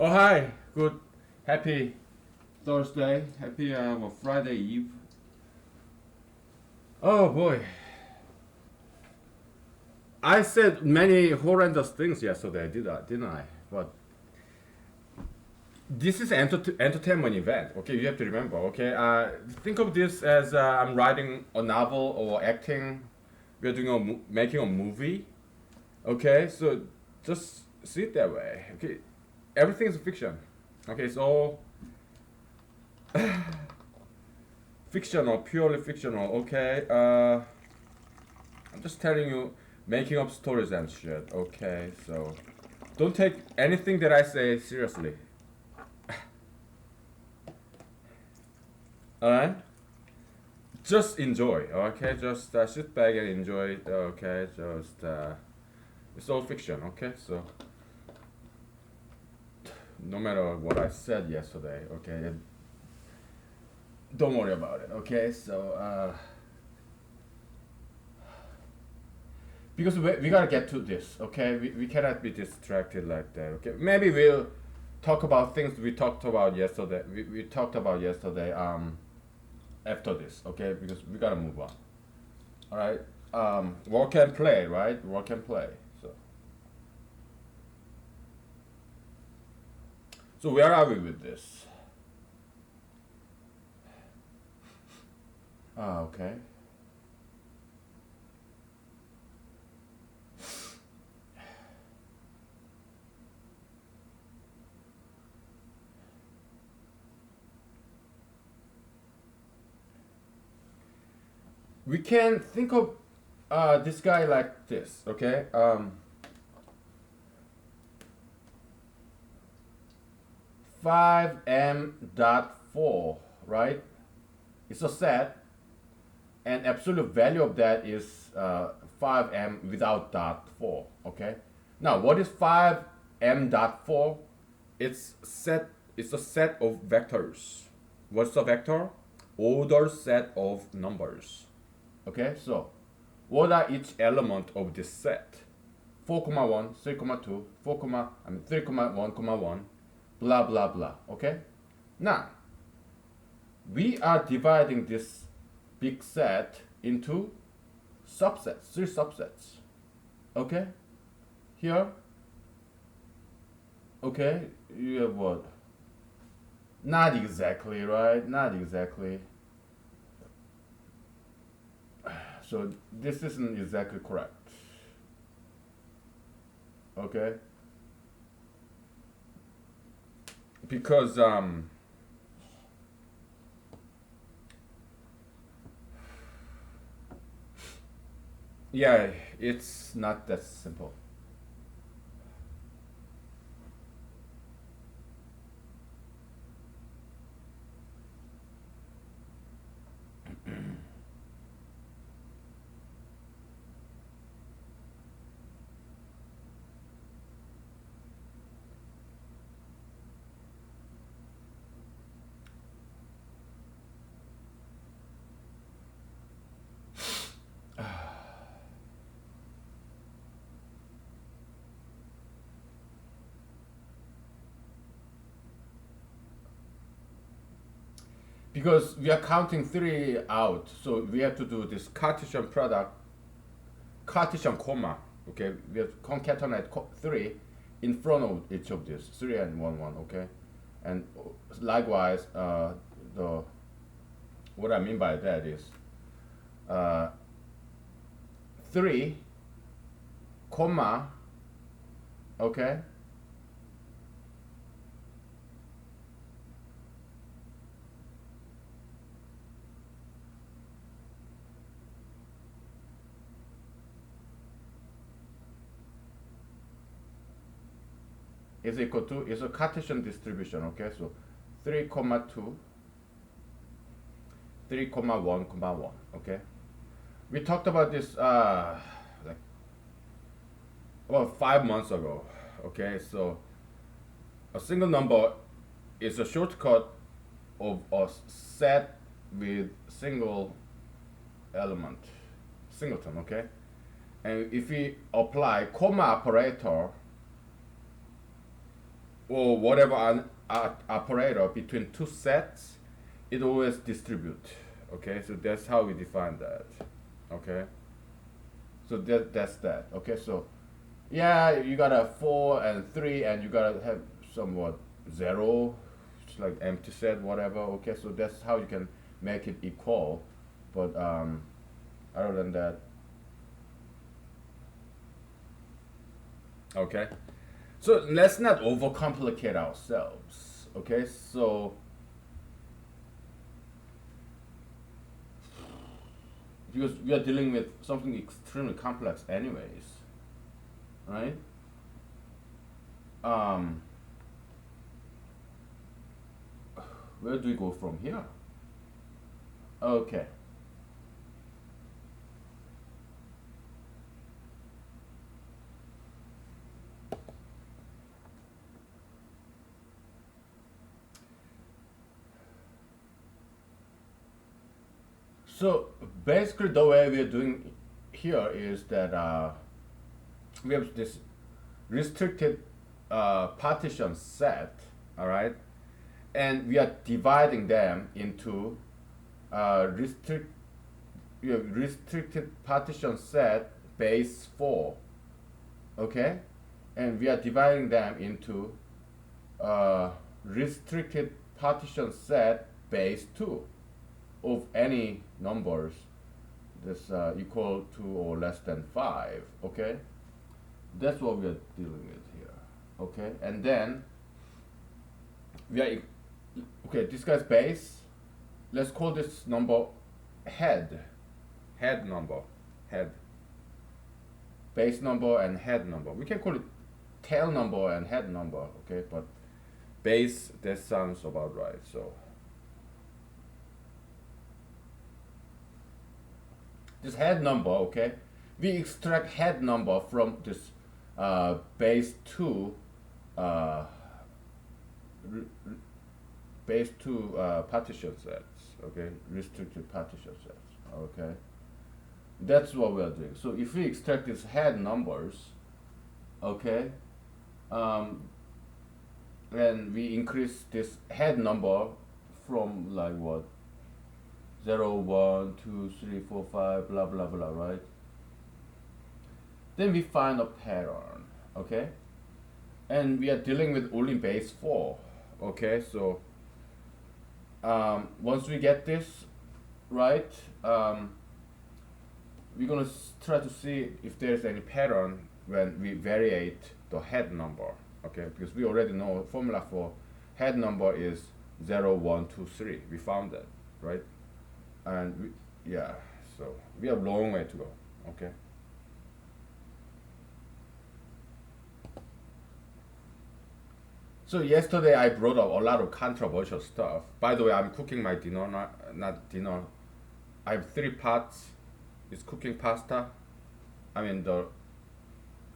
Oh, hi. Good. Happy Thursday. Happy Friday Eve. Oh, boy. I said many horrendous things yesterday, didn't I? But this is entertainment event. Okay, you have to remember. Okay, think of this as I'm writing a novel or acting. We're doing making a movie. Okay, so just see it that way. Okay, everything is fiction. Okay, it's all fictional, purely fictional. Okay, I'm just telling you, making up stories and shit. Okay, so don't take anything that I say seriously. Alright? Just enjoy, okay? Just sit back and enjoy it, okay? It's all fiction, okay? So, no matter what I said yesterday, okay? Don't worry about it, okay? So, because we gotta get to this, okay? We cannot be distracted like that, okay? Maybe we'll talk about things we talked about yesterday. We talked about yesterday, after this, okay? Because we gotta move on. All right. Work and play, right? Work and play. So where are we with this? Okay. We can think of this guy like this, okay? 5m.4, right? It's a set, and absolute value of that is 5m without dot 4, okay? Now, what is 5m.4? It's set. It's a set of vectors. What's a vector? Ordered set of numbers. Okay, so what are each element of this set? 4, 1, 3, 2, 3, 1, 1, blah blah blah. Okay? Now we are dividing this big set into subsets, 3 subsets. Okay? Here, okay, you have what? Not exactly, right? Not exactly. So this isn't exactly correct. Okay? Because yeah, it's not that simple. Because we are counting 3 out, so we have to do this Cartesian product, Cartesian comma. Okay, we have to concatenate 3 in front of each of these, 3 and 1 1. Okay, and likewise, the what I mean by that is uh, 3 comma. Okay, is equal to is a Cartesian distribution. Okay, so 3 comma 2, 3 comma 1 comma 1. Okay, we talked about this like about 5 months ago. Okay, so a single number is a shortcut of a set with single element, singleton. Okay, and if we apply comma operator or whatever operator between two sets, it always distribute. Okay, so that's how we define that. Okay, so that's that. Okay, so yeah, you got a 4 and 3, and you gotta have somewhat 0, it's like empty set, whatever. Okay, so that's how you can make it equal. But other than that, okay. So let's not overcomplicate ourselves. Okay, so because we are dealing with something extremely complex, anyways, right? Um, where do we go from here? Okay. So basically, the way we are doing here is that we have this restricted partition set, all right, and we are dividing them into restricted partition set base 4, okay, and we are dividing them into restricted partition set base 2 of any numbers that's equal to or less than 5. Okay, that's what we are dealing with here. Okay, and then we are okay, this guy's base, let's call this number head number, head, base number and head number. We can call it tail number and head number. Okay, but base, that sounds about right. So this head number, okay, we extract head number from this base 2 base 2 partition sets, okay, restricted partition sets. Okay, that's what we are doing. So if we extract these head numbers, okay, and we increase this head number from like what, 0, 1, 2, 3, 4, 5, blah blah blah, right? Then we find a pattern, okay, and we are dealing with only base 4. Okay, so once we get this right, we're gonna try to see if there's any pattern when we variate the head number. Okay, because we already know formula for head number is 0, 1, 2, 3. We found that, right? And yeah, so we have a long way to go. Okay. So yesterday I brought up a lot of controversial stuff. By the way, I'm cooking my dinner, not dinner. I have 3 pots. It's cooking pasta. I mean,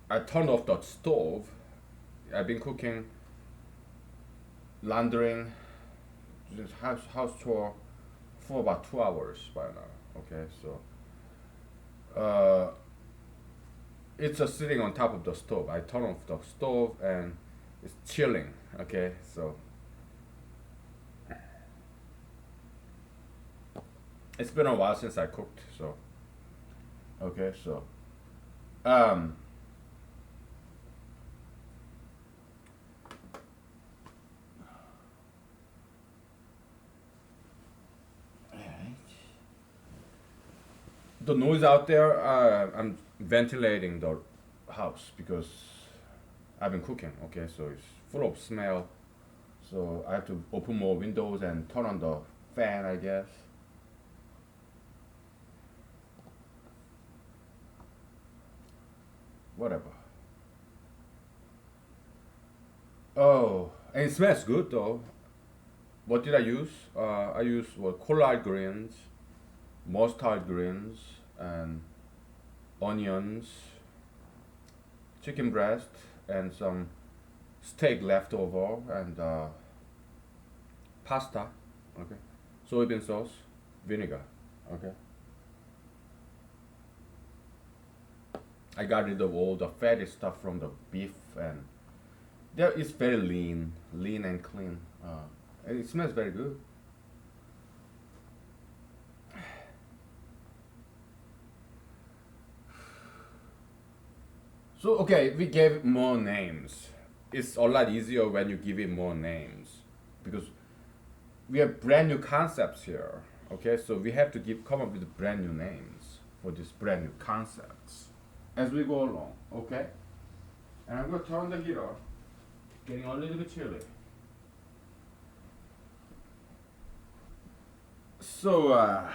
I turned off the stove. I've been cooking, laundering, just house chore for about 2 hours by now. Okay, so it's just sitting on top of the stove. I turn off the stove and it's chilling. Okay, so it's been a while since I cooked. So okay, so um. The noise out there, I'm ventilating the house because I've been cooking. Okay, so it's full of smell, so I have to open more windows and turn on the fan, I guess. Whatever. Oh, and it smells good though. What did I use? I used collard greens, mustard greens, and onions, chicken breast, and some steak leftover, and pasta. Okay, soybean sauce, vinegar. Okay, I got rid of all the fatty stuff from the beef and There is very lean and clean. And it smells very good. So okay, we gave more names. It's a lot easier when you give it more names because we have brand new concepts here. Okay, so we have to come up with brand new names for these brand new concepts as we go along. Okay, and I'm gonna turn the heater. Getting a little bit chilly. So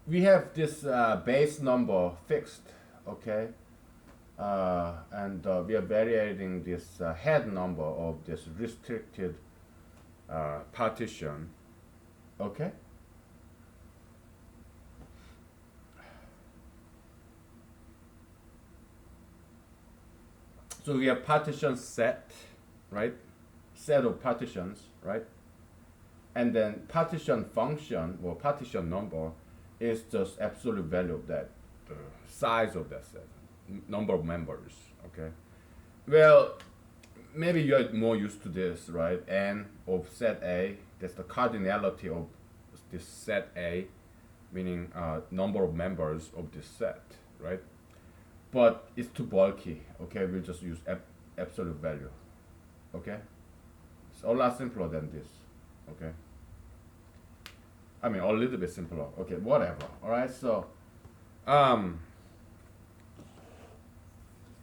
we have this base number fixed, okay, and we are varying this head number of this restricted partition, okay. So we have partition set, right? Set of partitions, right? And then partition function or partition number is just absolute value of that, the size of that set, number of members, okay? Well, maybe you're more used to this, right? N of set A, that's the cardinality of this set A, meaning number of members of this set, right? But it's too bulky, okay? We'll just use absolute value, okay? It's a lot simpler than this, okay? I mean, a little bit simpler, okay, whatever, all right? So,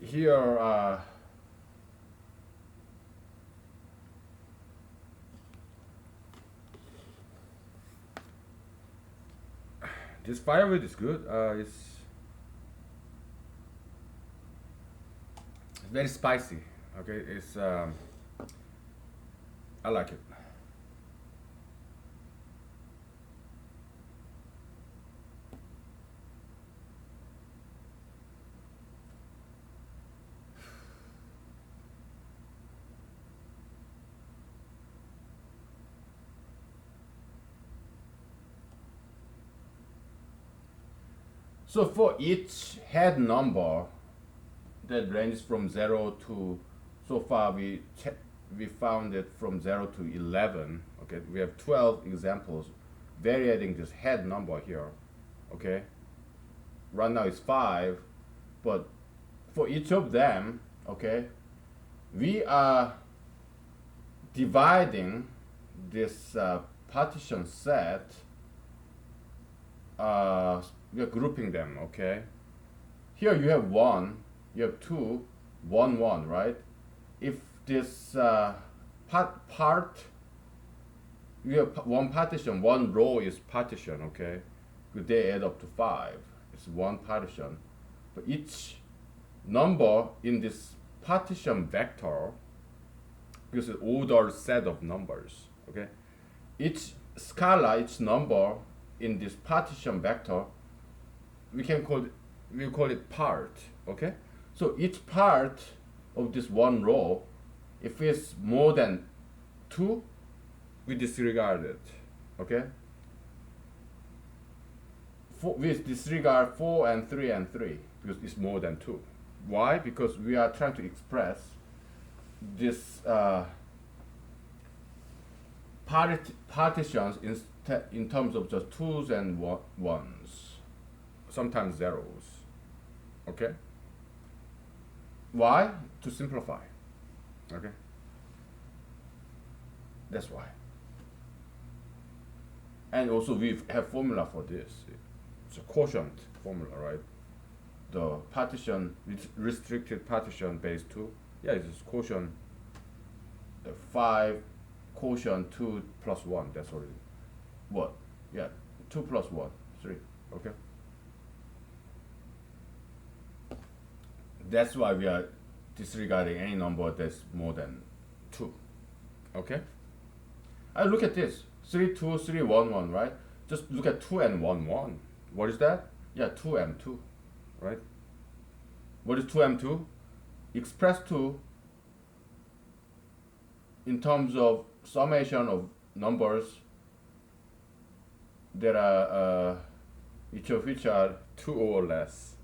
here, this firewood is good. It's very spicy. Okay, it's I like it. So for each head number that ranges from 0 to, so far we found it from 0 to 11. Okay, we have 12 examples varying this head number here. Okay, right now it's 5, but for each of them, okay, we are dividing this partition set. We are grouping them, okay? Here you have 1, you have 2, 1, 1, right? If this part, you have one partition, one row is partition, okay? They add up to 5. It's one partition. But each number in this partition vector, because it's ordered set of numbers, okay? Each scala, each number in this partition vector, we call it part, okay? So each part of this one row, if it's more than 2, we disregard it, okay? We disregard 4 and 3 and 3 because it's more than 2. Why? Because we are trying to express this partitions in terms of just 2s and 1s, sometimes 0s, okay? Why? To simplify, okay? That's why. And also we have formula for this. It's a quotient formula, right? The partition, restricted partition base 2, yeah, it's quotient 5, quotient 2 plus 1, that's already what? Yeah, 2 plus 1, 3, okay? That's why we are disregarding any number that's more than 2, okay? Look at this, 3, 2, 3, 1, 1, right? Just look at 2 and 1, 1. What is that? Yeah, 2m2, right? What is 2m2? express 2 in terms of summation of numbers that are each of which are 2 or less.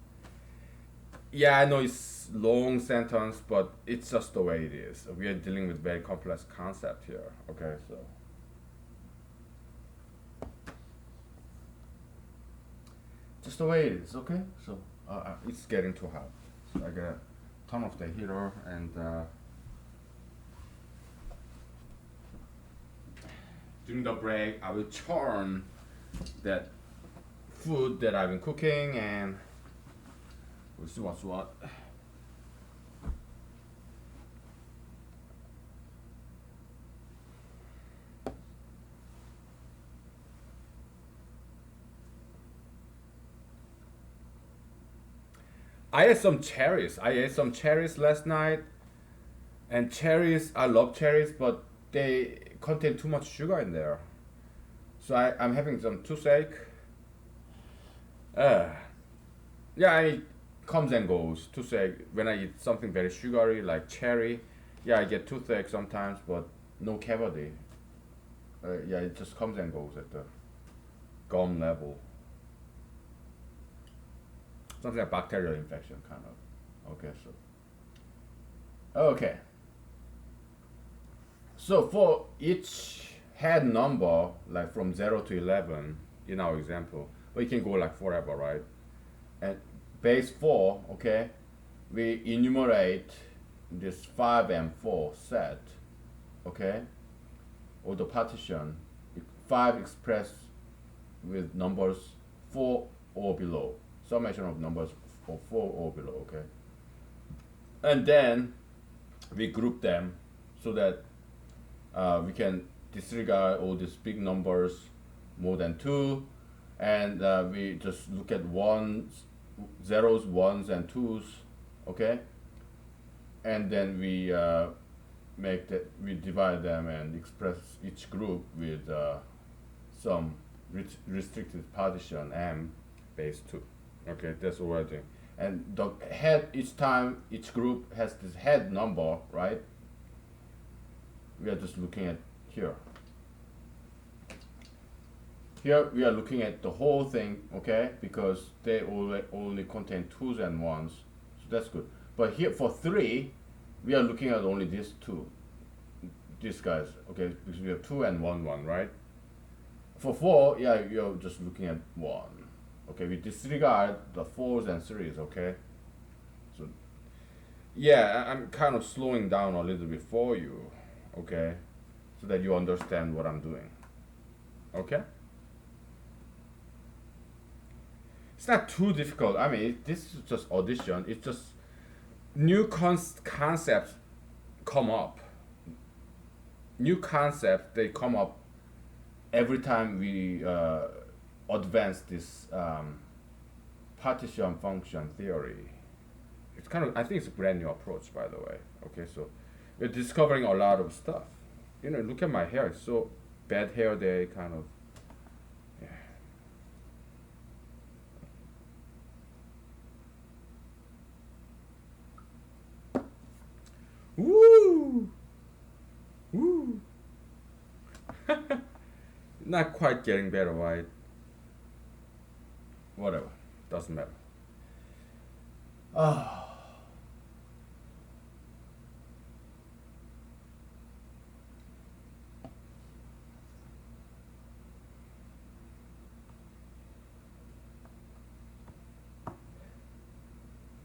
Yeah, I know it's long sentence, but it's just the way it is. We are dealing with very complex concept here. Okay, so just the way it is. Okay, so it's getting too hot, so I gotta turn off the heater and during the break I will churn that food that I've been cooking and we'll see what's what. I ate some cherries. I ate some cherries last night, and cherries, I love cherries, but they contain too much sugar in there. So I'm having some toothache. Uh, yeah, it comes and goes. Toothache, when I eat something very sugary like cherry, yeah, I get toothache sometimes, but no cavity. Yeah, it just comes and goes at the gum level. Something like bacterial infection, kind of. Okay, so. Okay. So for each head number, like from 0 to 11, in our example, we can go like forever, right? And base 4, okay, we enumerate this 5 and 4 set, okay, or the partition, 5 expressed with numbers 4 or below, summation of numbers for 4 or below, okay? And then we group them so that we can disregard all these big numbers more than 2, and we just look at ones, zeros, ones, and twos, okay? And then we make that, we divide them and express each group with some restricted partition m base 2. Okay, that's what we're doing. And the head, each time each group has this head number, right? We are just looking at here. Here we are looking at the whole thing, okay? Because they only contain twos and ones, so that's good. But here for 3, we are looking at only these two, these guys, okay? Because we have 2 and 1, 1, right? For 4, yeah, you're just looking at 1. Okay, we disregard the 4s and 3s, okay? So, yeah, I'm kind of slowing down a little bit for you, okay? So that you understand what I'm doing, okay? It's not too difficult. I mean, this is just audition. It's just new concepts come up. New concepts, they come up every time we advance this partition function theory. It's kind of, I think it's a brand new approach, by the way. Okay, so we're discovering a lot of stuff. You know, look at my hair. It's so bad hair day, kind of. Yeah. Woo! Woo! Not quite getting better, right? Whatever, doesn't matter. Ah.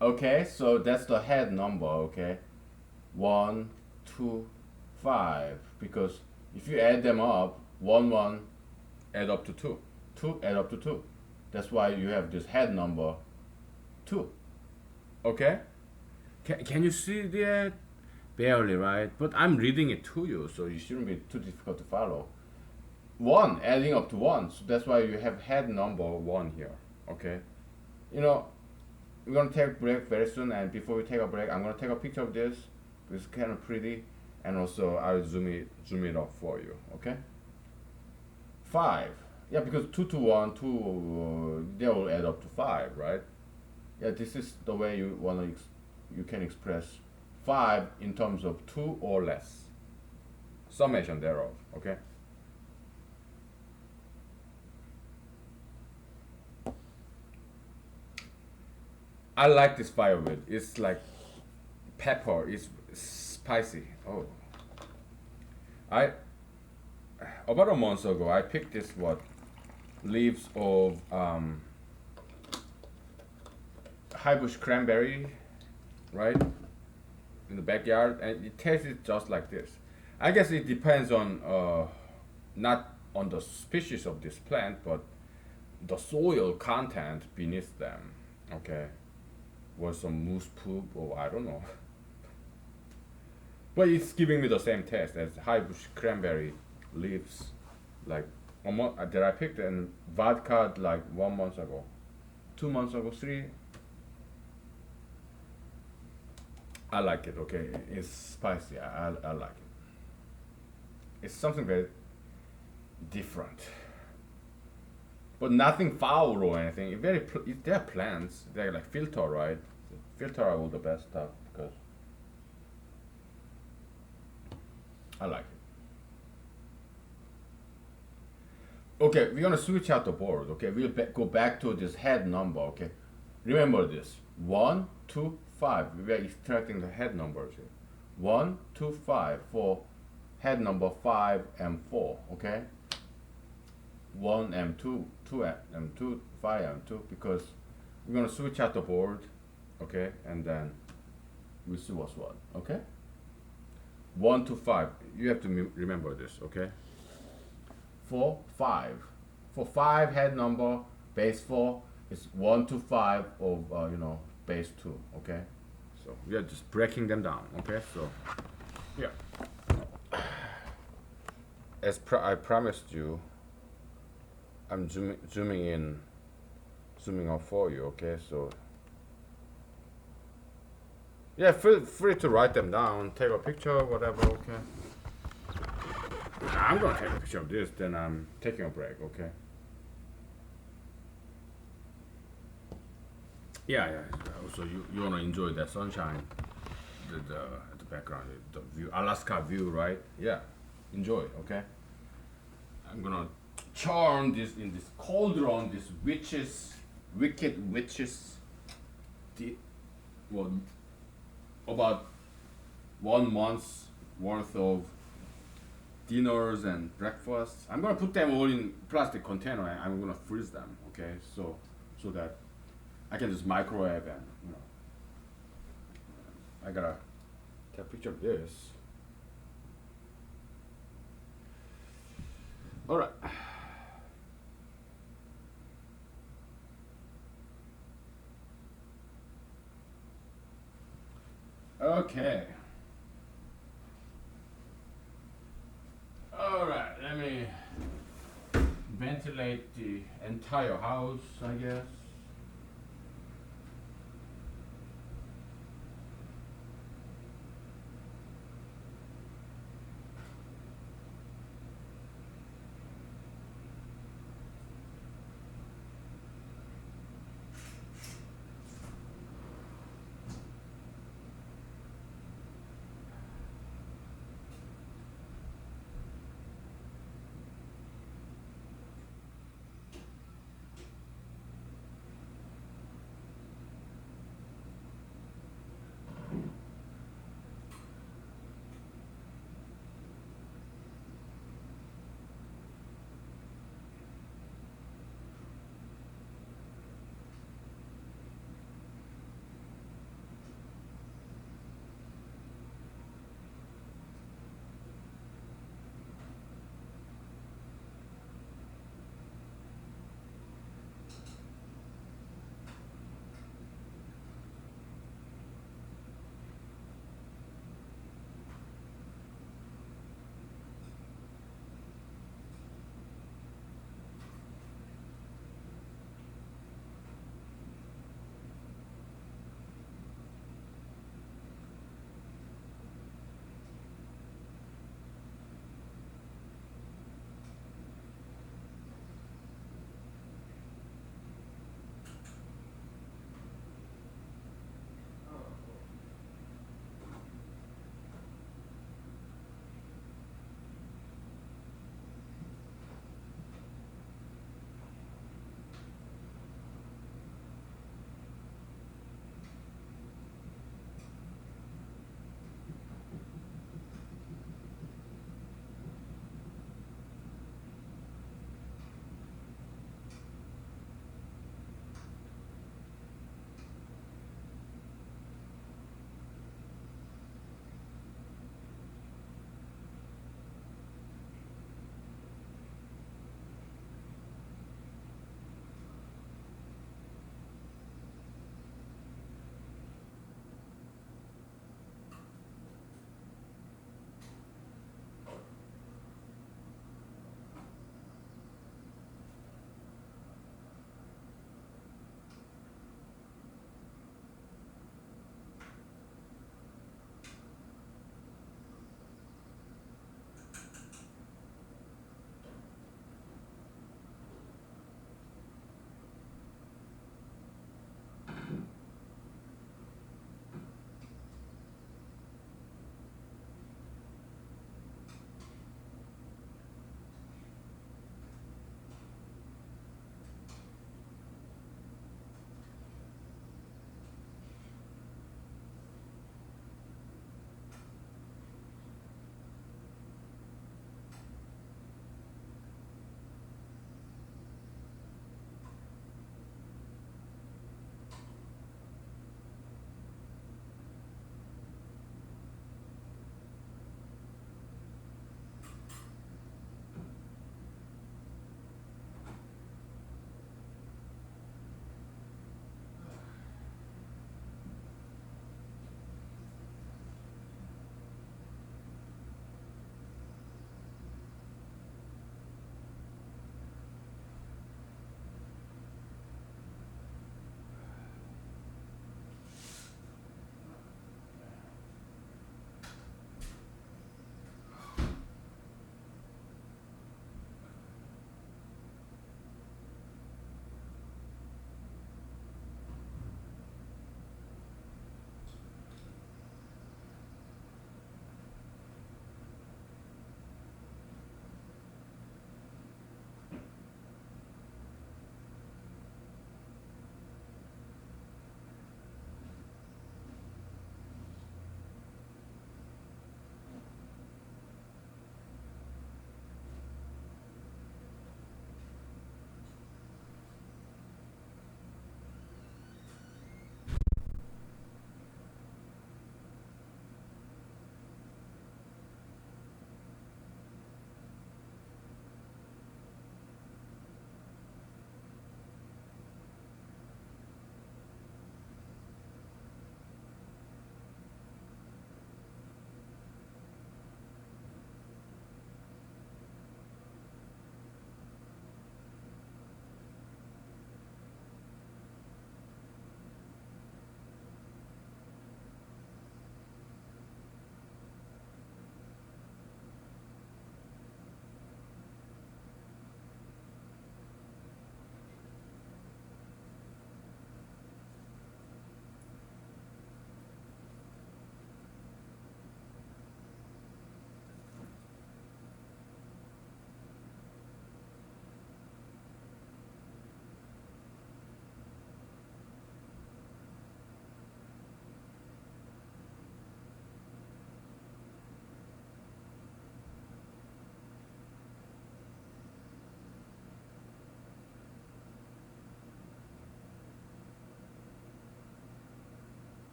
Okay, so that's the head number, okay? 1, 2, 5. Because if you add them up, 1, 1 add up to 2. 2 add up to 2. That's why you have this head number 2. Okay? Can you see that? Barely, right? But I'm reading it to you, so it shouldn't be too difficult to follow. 1 adding up to 1, so that's why you have head number 1 here, okay? You know, we're gonna take a break very soon, and before we take a break, I'm gonna take a picture of this. It's kind of pretty, and also I'll zoom it up for you, okay? 5, yeah, because 2 to 1, 2, they all add up to 5, right? Yeah, this is the way you you can express 5 in terms of 2 or less. Summation thereof, okay? I like this firewood. It's like pepper. It's spicy. Oh, I about a month ago I picked this what leaves of high bush cranberry, right, in the backyard, and it tasted just like this. I guess it depends on not on the species of this plant, but the soil content beneath them. Okay, was some moose poop or I don't know. But it's giving me the same taste as high bush cranberry leaves. Like one month that I picked in vodka like 1 month ago, 2 months ago, three. I like it. Okay, it's spicy. I like it. It's something very different, but nothing foul or anything. They're plants. They're like filter, right? Filter are all the best stuff because I like it. Okay, we're gonna switch out the board. Okay, we'll go back to this head number. Okay, remember this: 1, 2, 5. We are extracting the head numbers here. 1, 2, 5 for head number 5 and 4. Okay, 1 and 2, 2 and 2, 5 and 2, because we're gonna switch out the board. Okay, and then we'll see what's what. Okay, 1 to 5. You have to remember this. Okay. 4, 5. For 5 head number, base 4 is 1 to 5 of base 2. Okay, so we are just breaking them down. Okay, so yeah, as I promised you, I'm zooming up for you. Okay, so yeah, feel free to write them down, take a picture, whatever. Okay. I'm gonna take a picture of this, then I'm taking a break, okay? Yeah, yeah. Also, you wanna enjoy that sunshine, the background, the view, Alaska view, right? Yeah, enjoy, okay? I'm gonna churn this in this cauldron, this wicked witches, well, about 1 month's worth of dinners and breakfasts. I'm gonna put them all in plastic container and I'm gonna freeze them. Okay, so that I can just microwave and I gotta take a picture of this. All right. Okay. All right. Let me ventilate the entire house, I guess.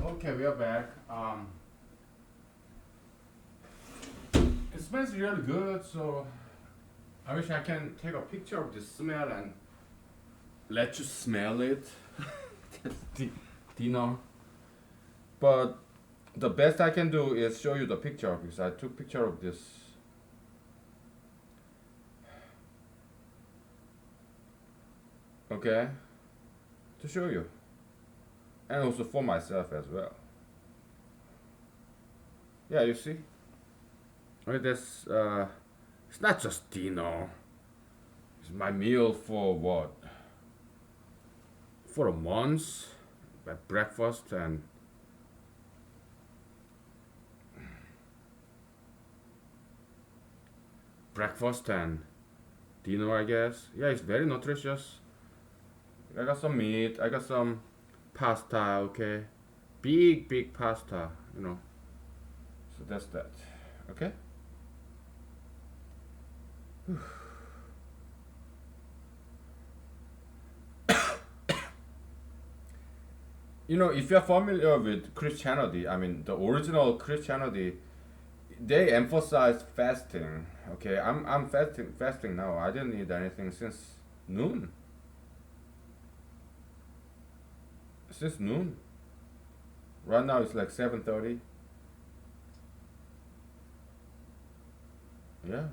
Okay, we are back. It smells really good, so I wish I can take a picture of the smell and let you smell it. Dinner. But the best I can do is show you the picture because I took picture of this. Okay, to show you, and also for myself as well. Yeah, you see. Okay, that's it's not just dinner. It's my meal for what? For a month, at breakfast and dinner, I guess. Yeah, it's very nutritious. I got some meat. I got some pasta. Okay, big pasta. You know. So that's that. Okay. You know, if you're familiar with Christianity, I mean the original Christianity, they emphasize fasting. Okay, I'm fasting now. I didn't eat anything since noon. Since noon. Right now it's like 7:30. Yeah.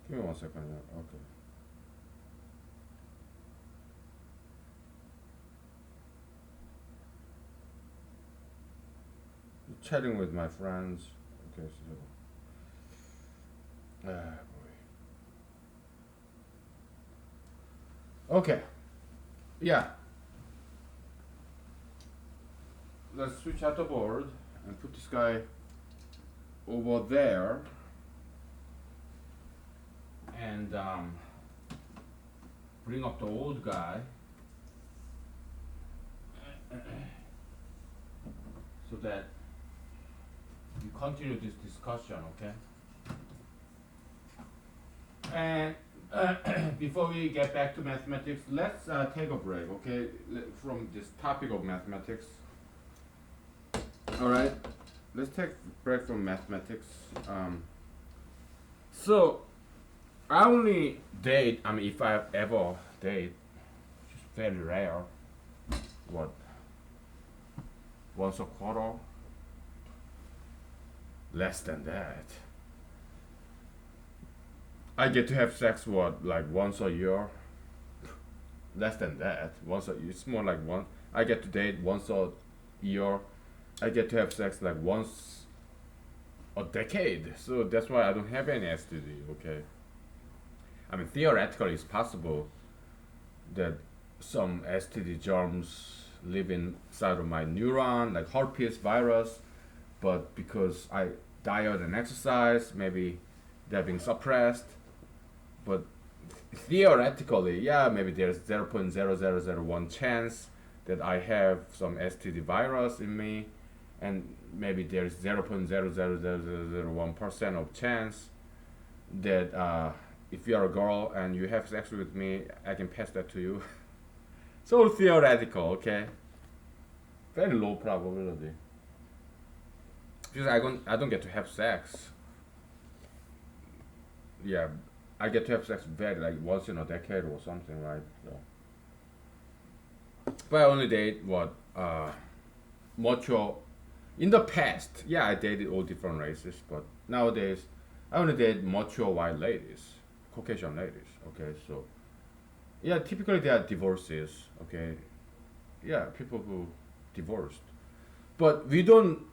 Give me 1 second. Yeah. Okay. Chatting with my friends. Okay. So. Boy. Okay. Yeah. Let's switch out the board and put this guy over there. And bring up the old guy so that we continue this discussion, okay? And before we get back to mathematics, let's take a break, okay? From this topic of mathematics. All right, let's take a break from mathematics. So I only date, I mean, if I ever date, which is very rare, what, once a quarter? Less than that. I get to have sex, what, like once a year? Less than that. It's more like one. I get to date once a year. I get to have sex like once a decade. So that's why I don't have any STD, okay? I mean, theoretically, it's possible that some STD germs live inside of my neuron, like herpes virus, but because I diet and exercise, maybe they're being suppressed. But theoretically, yeah, maybe there's 0.0001 chance that I have some STD virus in me, and maybe there's 0.00001% of chance that if you're a girl and you have sex with me, I can pass that to you. So theoretical, okay? Very low probability. Because I don't get to have sex. Yeah, I get to have sex very like once in a decade or something, right? So. But I only date what mature. In the past, yeah, I dated all different races, but nowadays I only date mature white ladies, Caucasian ladies. Okay, so yeah, typically they are divorcees. Okay, yeah, people who divorced, but we don't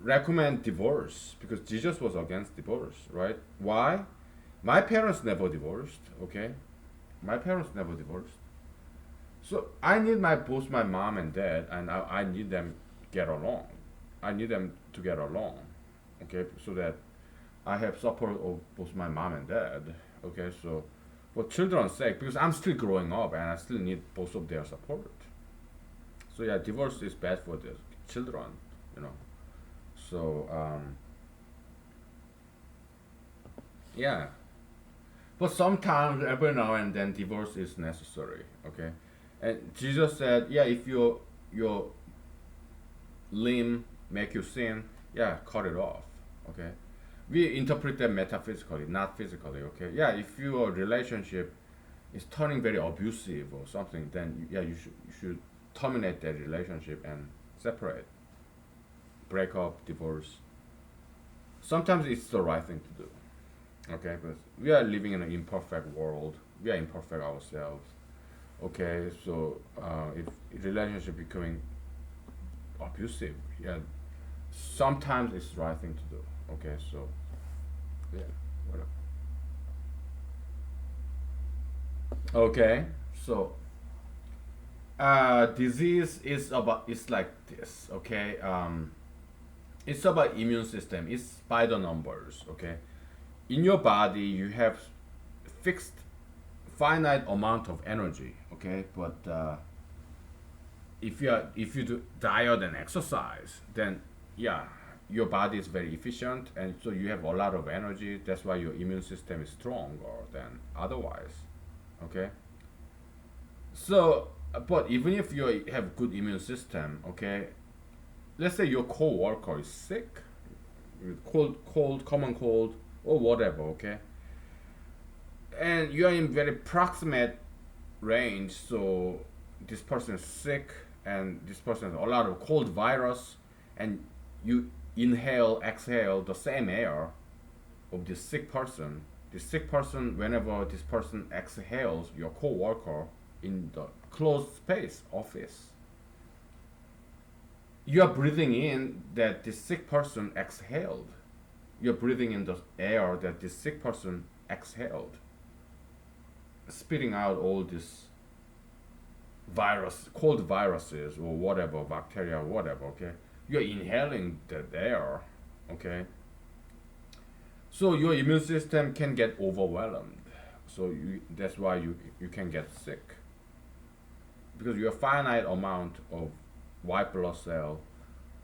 recommend divorce because Jesus was against divorce, right? Why? My parents never divorced. Okay, my parents never divorced. So I need both my mom and dad, and I need them get along. I need them to get along, okay, so that I have support of both my mom and dad, okay. So for children's sake, because I'm still growing up and I still need both of their support. So yeah, divorce is bad for the children, you know. So yeah, But sometimes, every now and then, divorce is necessary. Okay, and Jesus said, yeah, if your limb make you sin, yeah, cut it off. Okay, we interpret that metaphysically, not physically. Okay, yeah, if your relationship is turning very abusive or something, then yeah, you should terminate that relationship and separate, break up, divorce. Sometimes it's the right thing to do. Okay, because we are living in an imperfect world. We are imperfect ourselves. Okay, so if relationship becoming abusive, yeah, sometimes it's the right thing to do. Okay, so yeah, whatever. Okay, so disease is about, it's like this. Okay, it's about immune system. It's by the numbers. Okay, in your body you have fixed finite amount of energy. Okay, but if you do diet and exercise, then yeah, your body is very efficient, and so you have a lot of energy. That's why your immune system is stronger than otherwise. Okay, so but even if you have good immune system, okay, let's say your co-worker is sick with common cold or whatever, okay, and you are in very proximate range, so this person is sick and this person has a lot of cold virus, and you inhale exhale the same air of this sick person. This sick person, whenever this person exhales your co-worker in the closed space office, you are breathing in that this sick person exhaled. You're breathing in the air that this sick person exhaled, spitting out all this virus, cold viruses or whatever, bacteria, whatever. Okay, you're inhaling that air. Okay, so your immune system can get overwhelmed. So that's why you can get sick because you have finite amount of white blood cell.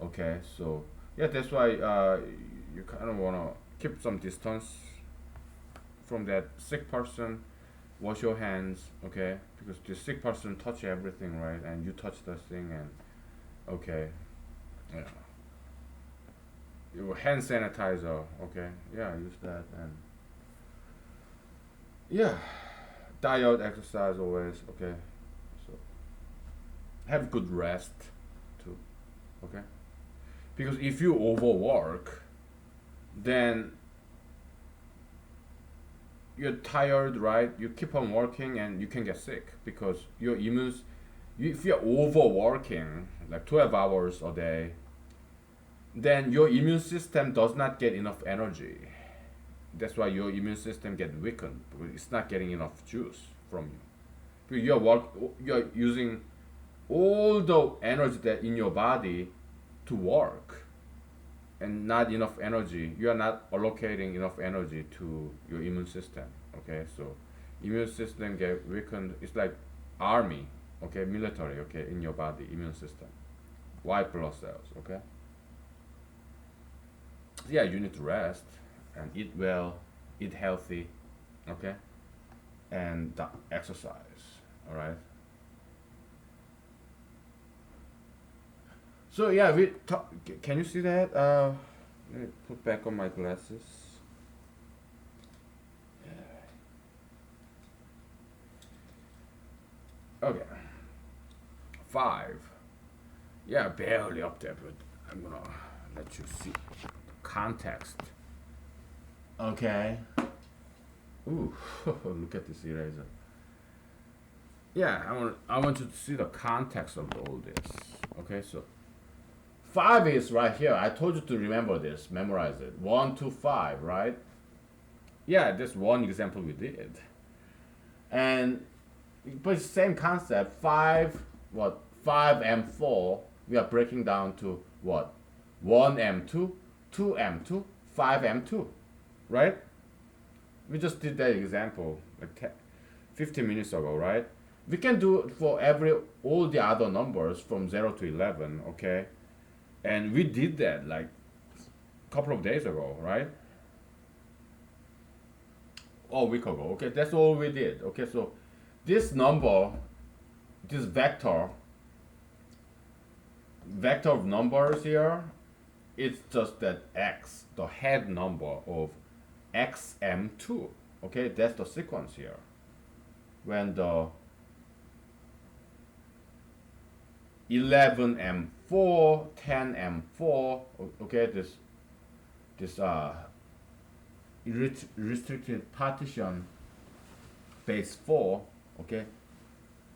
Okay, so yeah, that's why you kind of want to keep some distance from that sick person. Wash your hands, okay, because the sick person touch everything, right, and you touch the thing, and okay, yeah, your hand sanitizer, okay, yeah, use that, and yeah, diet, exercise always, okay, so have good rest too, okay, because if you overwork, then you're tired, right? You keep on working and you can get sick because your immune, if you're overworking like 12 hours a day, then your immune system does not get enough energy. That's why your immune system get weakened because it's not getting enough juice from you. Because you're using all the energy that in your body to work and not enough energy. You are not allocating enough energy to your immune system. Okay, so immune system get weakened. It's like army, okay, military, okay, in your body, immune system, white blood cells. Okay, yeah, you need to rest and eat well, eat healthy, okay, and exercise. All right. So yeah, we talk. Can you see that? Let me put back on my glasses. Okay, 5. Yeah, barely up there, but I'm gonna let you see context. Okay. Ooh, look at this eraser. Yeah, I want you to see the context of all this. Okay, so 5 is right here. I told you to remember this, memorize it. 1 to 5, right? Yeah, that's one example we did. And but it's same concept. 5, what? 5M4. We are breaking down to what? 1M2, 2M2, 5M2, right? We just did that example like 15 minutes ago, right? We can do it for every all the other numbers from 0 to 11, okay? And we did that like a couple of days ago, right? a week ago. Okay, that's all we did. Okay, so this number, this vector of numbers here, it's just that x, the head number of xm2. Okay, that's the sequence here. When the 11m4, 10m4, okay, this restricted partition base 4, okay,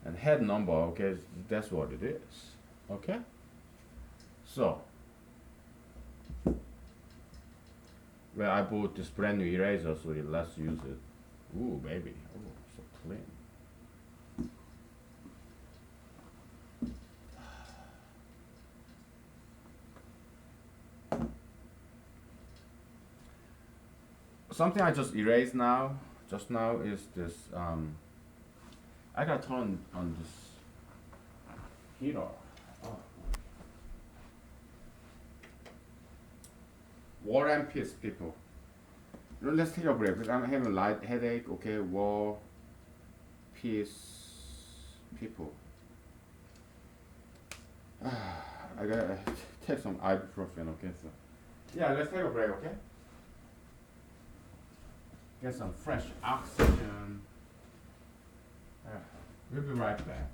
and head number, okay, that's what it is. Okay, so well, I bought this brand new eraser, so let's use it. Ooh, baby, oh, so clean. Something I just erased now, just now, is this. I gotta turn on this heater. Oh. War and Peace, people. Let's take a break because I'm having a light headache. Okay, War, Peace, people. I gotta take some ibuprofen. Okay, so yeah, let's take a break. Okay, get some fresh oxygen. We'll be right back.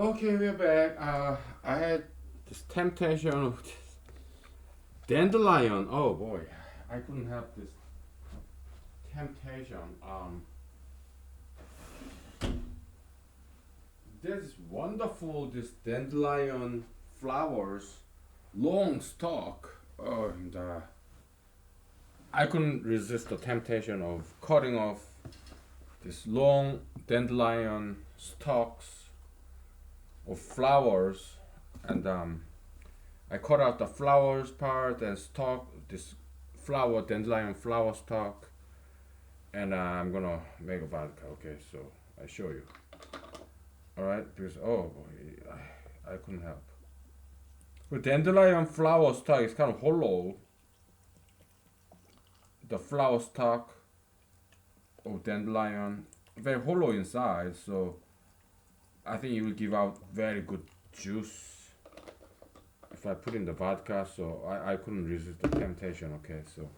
Okay, we're back. I had this temptation of this dandelion. Oh boy, I couldn't help this temptation. This wonderful this dandelion flowers, long stalk. Oh, and I couldn't resist the temptation of cutting off this long dandelion stalks of flowers, and I cut out the flowers part and stalk this flower dandelion flower stalk, and I'm gonna make a vodka. Okay, so I show you. All right, because oh boy, I couldn't help. The dandelion flower stalk is kind of hollow. The flower stalk of dandelion very hollow inside, so I think it will give out very good juice if I put in the vodka. So I couldn't resist the temptation. Okay, so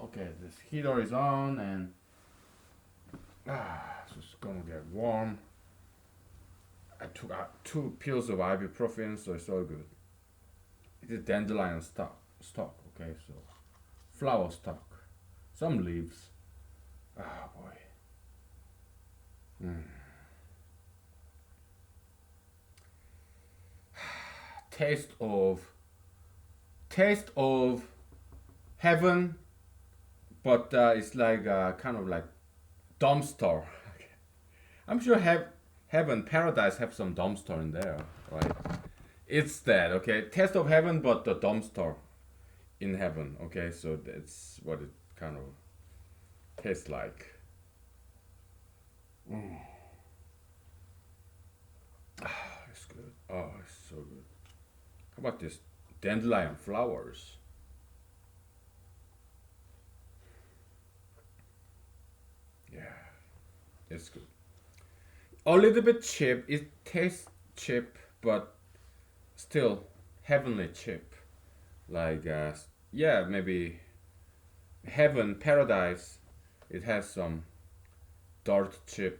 okay, this heater is on and so it's gonna get warm. I took out 2 pills of ibuprofen, so it's all good. It is dandelion stock. Okay, so flower stock, some leaves. Ah boy. Mm. Taste of taste of heaven, but it's like kind of like dumpster. I'm sure heaven, paradise have some dumpster in there, right? It's that, okay? Taste of heaven, but the dumpster in heaven, okay? So that's what it kind of tastes like. Mm. It's good. Oh, it's so good. How about this dandelion flowers? Yeah, it's good. A little bit cheap. It tastes cheap, but still heavenly cheap. Like, yeah, maybe heaven, paradise. It has some dirt cheap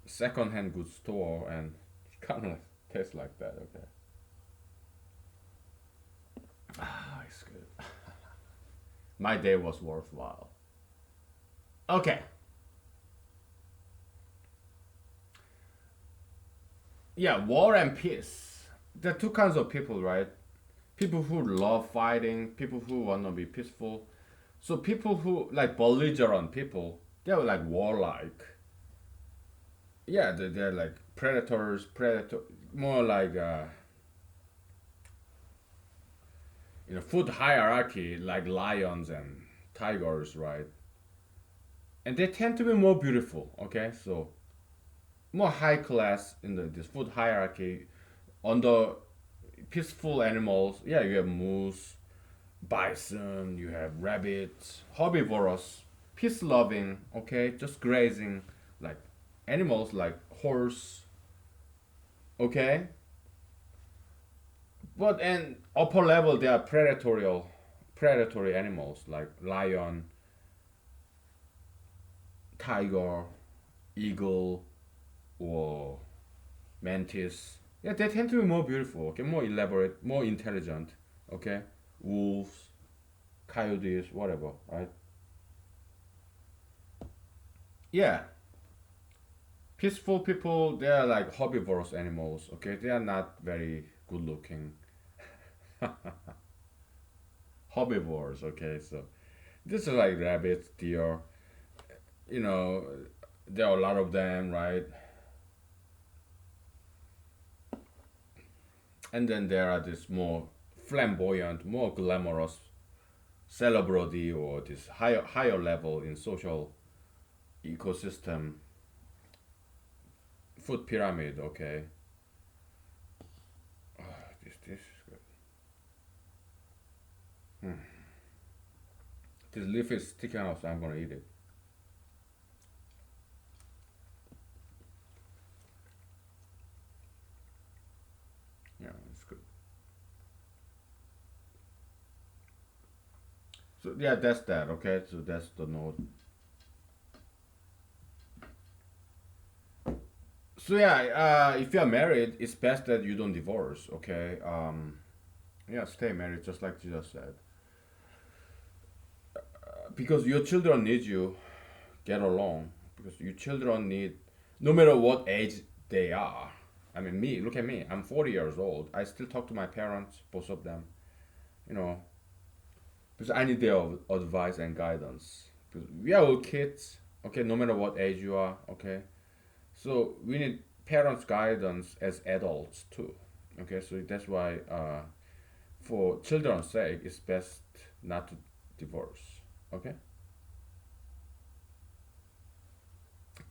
second-hand goods store, and it kind of tastes like that. Okay. Ah, it's good. My day was worthwhile. Okay. Yeah, war and peace. There are two kinds of people, right? People who love fighting, people who want to be peaceful. So people who like belligerent people, they're like warlike. Yeah, they're like predator, more like food hierarchy, like lions and tigers, right? And they tend to be more beautiful. Okay, so more high class in this food hierarchy. On the peaceful animals, yeah, you have moose, bison, you have rabbits, herbivorous, peace loving, okay, just grazing, like animals like horse, okay. But in upper level, they are predatory animals like lion, tiger, eagle, or mantis. Yeah, they tend to be more beautiful, okay, more elaborate, more intelligent, okay. Wolves, coyotes, whatever, right? Yeah, peaceful people, they are like herbivorous animals, okay? They are not very good looking herbivores, okay? So this is like rabbits, deer, you know, there are a lot of them, right? And then there are this more flamboyant, more glamorous celebrity or this higher level in social ecosystem food pyramid, okay? This is good. Hmm. This leaf is sticking out, so I'm gonna eat it. Yeah, it's good. So yeah, that's that. Okay, so that's the note. So yeah, if you're married, it's best that you don't divorce. Okay. Yeah, stay married, just like Jesus said, because your children need you. Get along, because your children need, no matter what age they are. I mean, me. Look at me. I'm 40 years old. I still talk to my parents, both of them. You know, because I need their advice and guidance. Because we are all kids. Okay, no matter what age you are. Okay, so we need parents' guidance as adults too. Okay, so that's why, for children's sake, it's best not to divorce. Okay,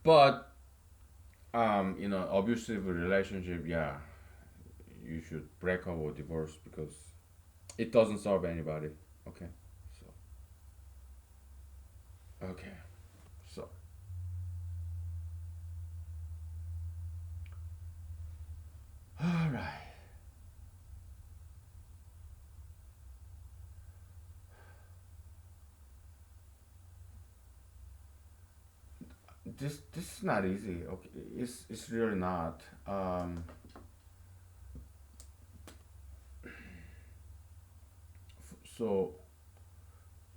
but abusive relationship, yeah, you should break up or divorce because it doesn't serve anybody. Okay, so okay, so all right. This is not easy. Okay, it's really not. So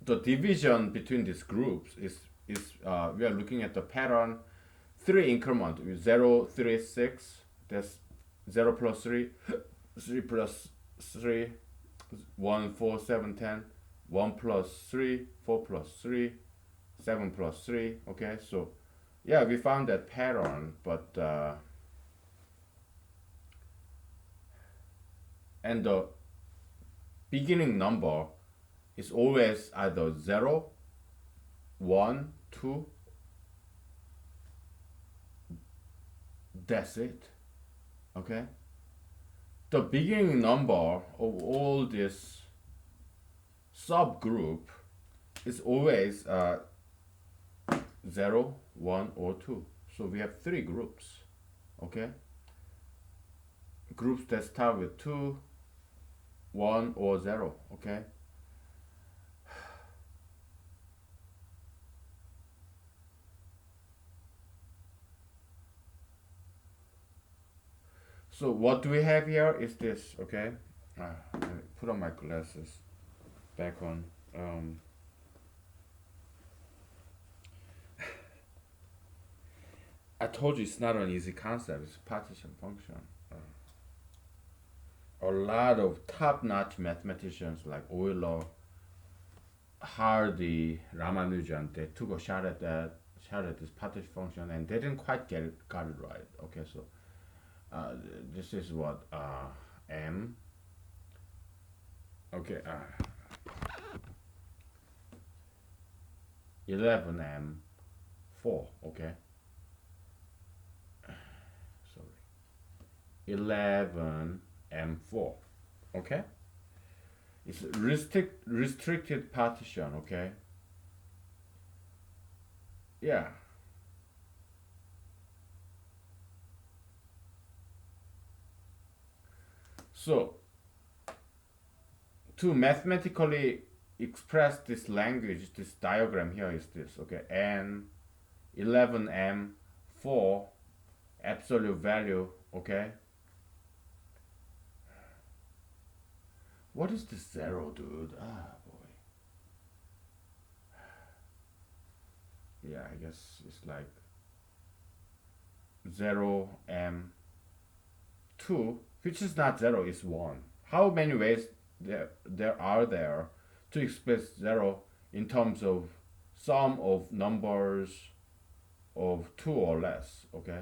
the division between these groups is we are looking at the pattern, three increment with 0, 3, 6. That's 0 plus 3, 3 plus 3, 1, 4, 7, 10, 1 plus 3, 4 plus 3, 7 plus 3. Okay, so yeah, we found that pattern, but and the beginning number is always either 0, 1, 2. That's it. Okay, the beginning number of all this subgroup is always 0, 1, or 2. So we have three groups. Okay, groups that start with 2, 1, or 0. Okay, so what do we have here is this. Okay, let me put on my glasses back on. I told you it's not an easy concept. It's a partition function. A lot of top-notch mathematicians like Euler, Hardy, Ramanujan, they took a shot at this partition function, and they didn't quite got it right. Okay, so uh, this is what m. Okay, 11m 4. Okay, sorry, 11m4. Okay, it's restricted partition. Okay, yeah. So to mathematically express this language, this diagram here is this. Okay, n 11m 4 absolute value. Okay, what is this zero, dude? Ah, boy. Yeah, I guess it's like 0m 2, which is not 0, it's 1. How many ways there are there to express 0 in terms of sum of numbers of 2 or less? Okay,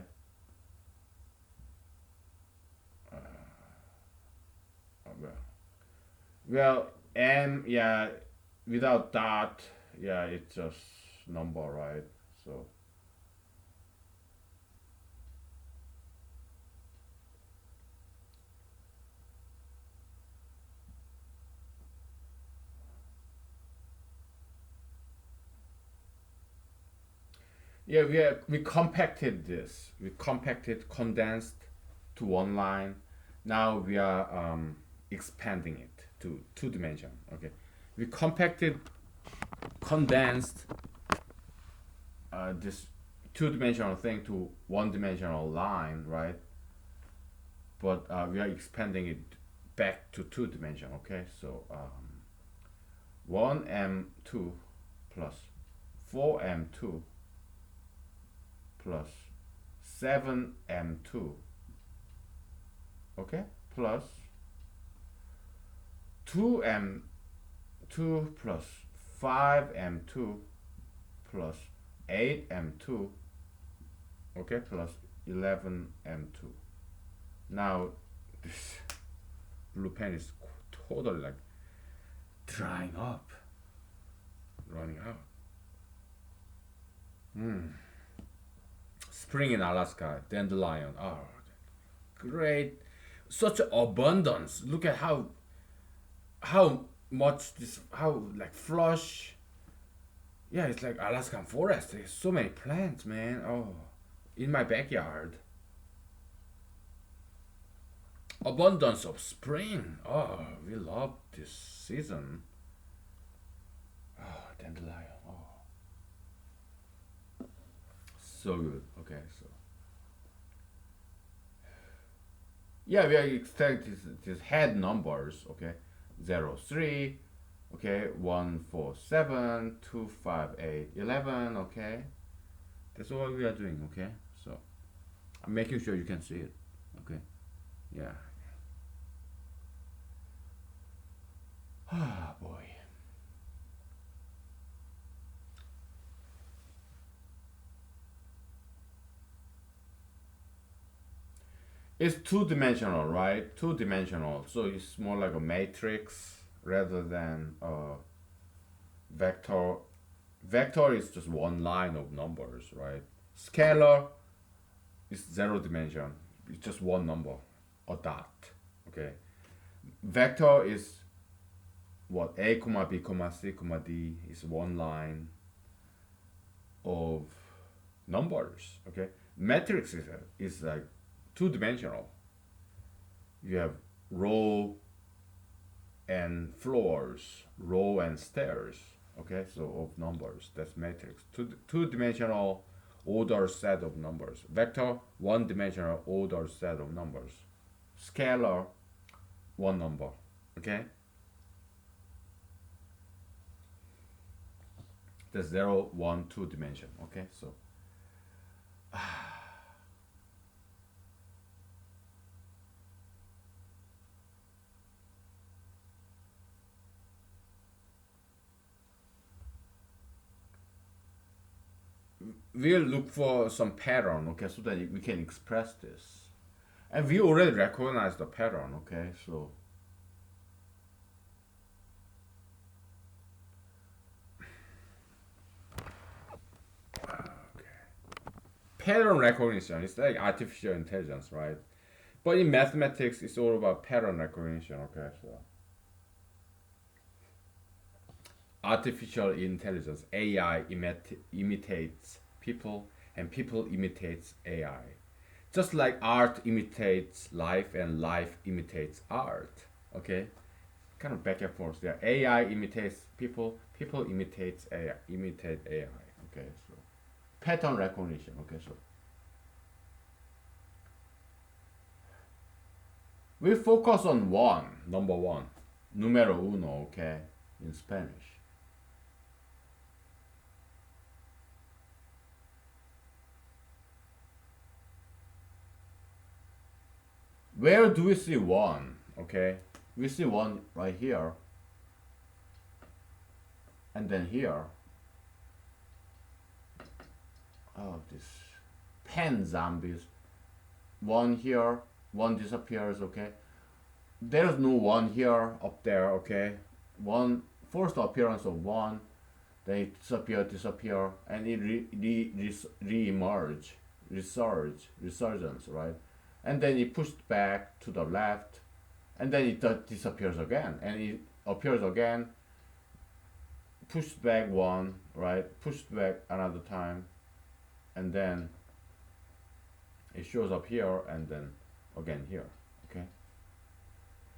well, m, yeah, without dot, yeah, it's just number, right? So yeah, we compacted this. We compacted, condensed to one line. Now we are expanding it to two dimension. Okay, we compacted, condensed this two-dimensional thing to one-dimensional line, right? But we are expanding it back to two-dimension, okay? So 1m2 plus 4m2 plus 7m2, okay? Plus 2m2 plus 5m2 plus 8m2, okay, plus 11m2. Now this blue pen is totally like drying up, running out. Spring in Alaska, dandelion. Oh, great! Such abundance. Look at how much this, how like flush. Yeah, it's like Alaskan forest. There's so many plants, man. Oh, in my backyard. Abundance of spring. Oh, we love this season. Oh, dandelion. Oh, so good. Okay, so yeah, we are expecting these head numbers. Okay, 0, 3. Okay, 1, 4, 7, 2, 5, 8, 11. Okay, that's what we are doing. Okay, so I'm making sure you can see it. Okay, yeah. Ah, boy. It's two-dimensional, right? Two-dimensional, so it's more like a matrix rather than a vector. Vector is just one line of numbers, right? Scalar is zero dimension. It's just one number, a dot. Okay. Vector is what, a comma b comma c comma d is one line of numbers. Okay. Matrix is like two-dimensional. You have row and floors, row and stairs. Okay, so of numbers. That's matrix. Two-dimensional order set of numbers. Vector, one-dimensional order set of numbers. Scalar, one number. Okay. That's 0, 1, 2 dimension. Okay, so we'll look for some pattern, okay, so that we can express this. And we already recognize the pattern, okay, so pattern recognition is like artificial intelligence, right? But in mathematics, it's all about pattern recognition, okay, so artificial intelligence, AI imitates people, and people imitates AI. Just like art imitates life and life imitates art. Okay, kind of back and forth. Yeah, AI imitates people, people imitates AI, imitate AI. Okay, so pattern recognition. Okay, so we focus on one, number one, numero uno. Okay, in Spanish. Where do we see one? Okay, we see one right here, and then here. Oh, this pen zombies. One here, one disappears. Okay, there's no one here up there. Okay, one first appearance of one, then it disappear, and it re-emerge, resurgence, right? And then it pushed back to the left, and then it disappears again, and it appears again, pushed back one, right? Pushed back another time, and then it shows up here, and then again here, okay?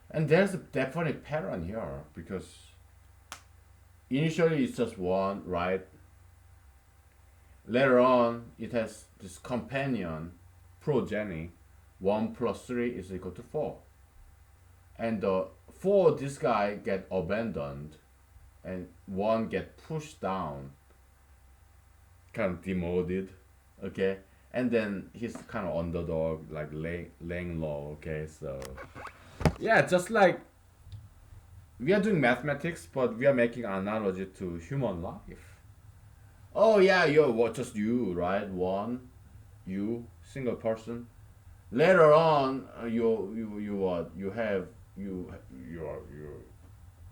And there's a definite pattern here because initially it's just one, right? Later on, it has this companion progeny. 1 plus 3 is equal to 4. And 4, this guy get abandoned, and 1 get pushed down, kind of demoted, okay? And then he's kind of underdog, like laying low, okay? So, yeah, just like we are doing mathematics, but we are making an analogy to human life. Oh yeah, you're what, just you, right? One, you, single person. Later on, you what? You have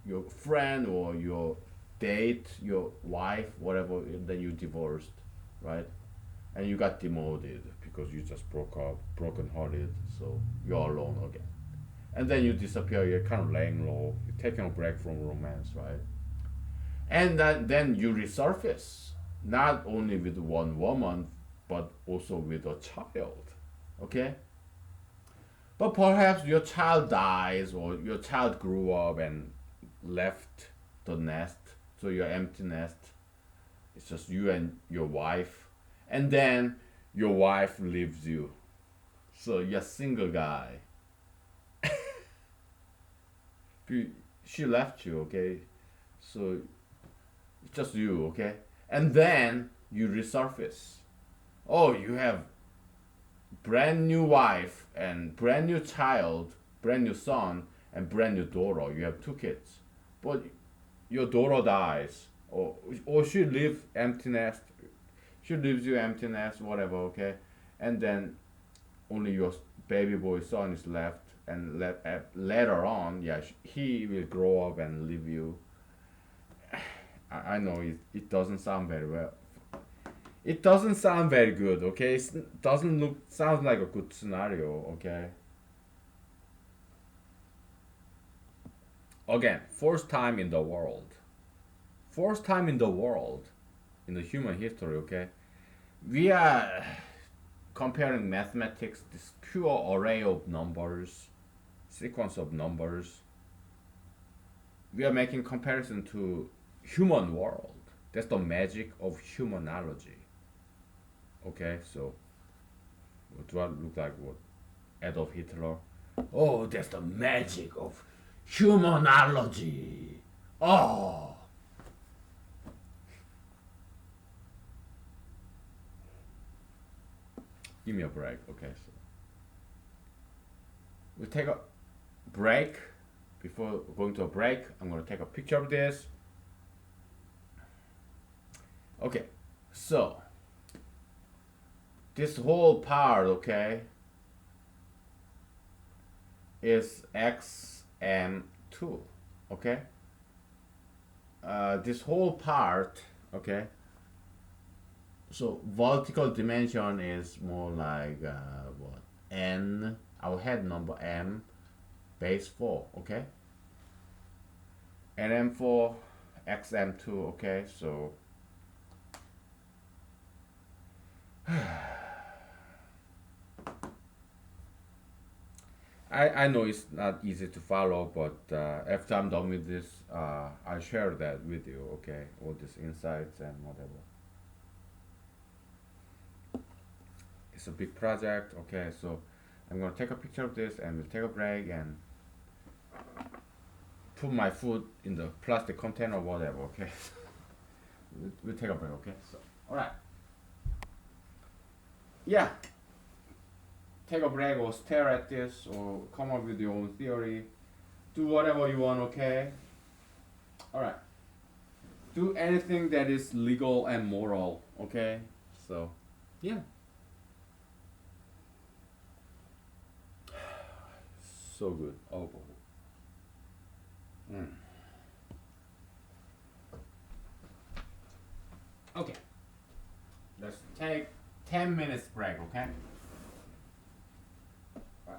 your friend or your date, your wife, whatever. Then you divorced, right? And you got demoted because you just broke up, broken hearted. So you're alone again. And then you disappear. You're kind of laying low. You're taking a break from romance, right? And then you resurface, not only with one woman, but also with a child. Okay? But perhaps your child dies or your child grew up and left the nest, so you're empty nest. It's just you and your wife. And then your wife leaves you. So you're a single guy. She left you, okay? So it's just you, okay? And then you resurface. Oh, you have brand new wife and brand new child, brand new son and brand new daughter. You have 2 kids, but your daughter dies, or she leaves empty nest. She leaves you empty nest, whatever. Okay, and then only your baby boy son is left, and later on, yeah, he will grow up and leave you. I know it doesn't sound very well. It doesn't sound very good, okay? It doesn't look sound like a good scenario, okay? Again, first time in the world. First time in the world, in the human history, okay? We are comparing mathematics, this pure array of numbers, sequence of numbers. We are making comparison to human world. That's the magic of humanology. Okay, so what do I look like? What? Adolf Hitler? Oh, that's the magic of humanology. Oh, give me a break. Okay, so we take a break. Before going to a break, I'm gonna take a picture of this. Okay, so this whole part, okay, is xm2, okay? This whole part, okay, so vertical dimension is more like what, n, our head number m, base 4, okay? And m4, xm2, okay? So I know it's not easy to follow, but after I'm done with this, I'll share that with you, okay? All these insights and whatever. It's a big project, okay? So I'm gonna take a picture of this and we'll take a break and put my food in the plastic container or whatever, okay? We'll take a break, okay? So, alright. Yeah, take a break or stare at this or come up with your own theory. Do whatever you want, okay? Alright. Do anything that is legal and moral, okay? So, yeah. So good. Oh, boy. Okay. Let's take 10 minutes break, okay? Right.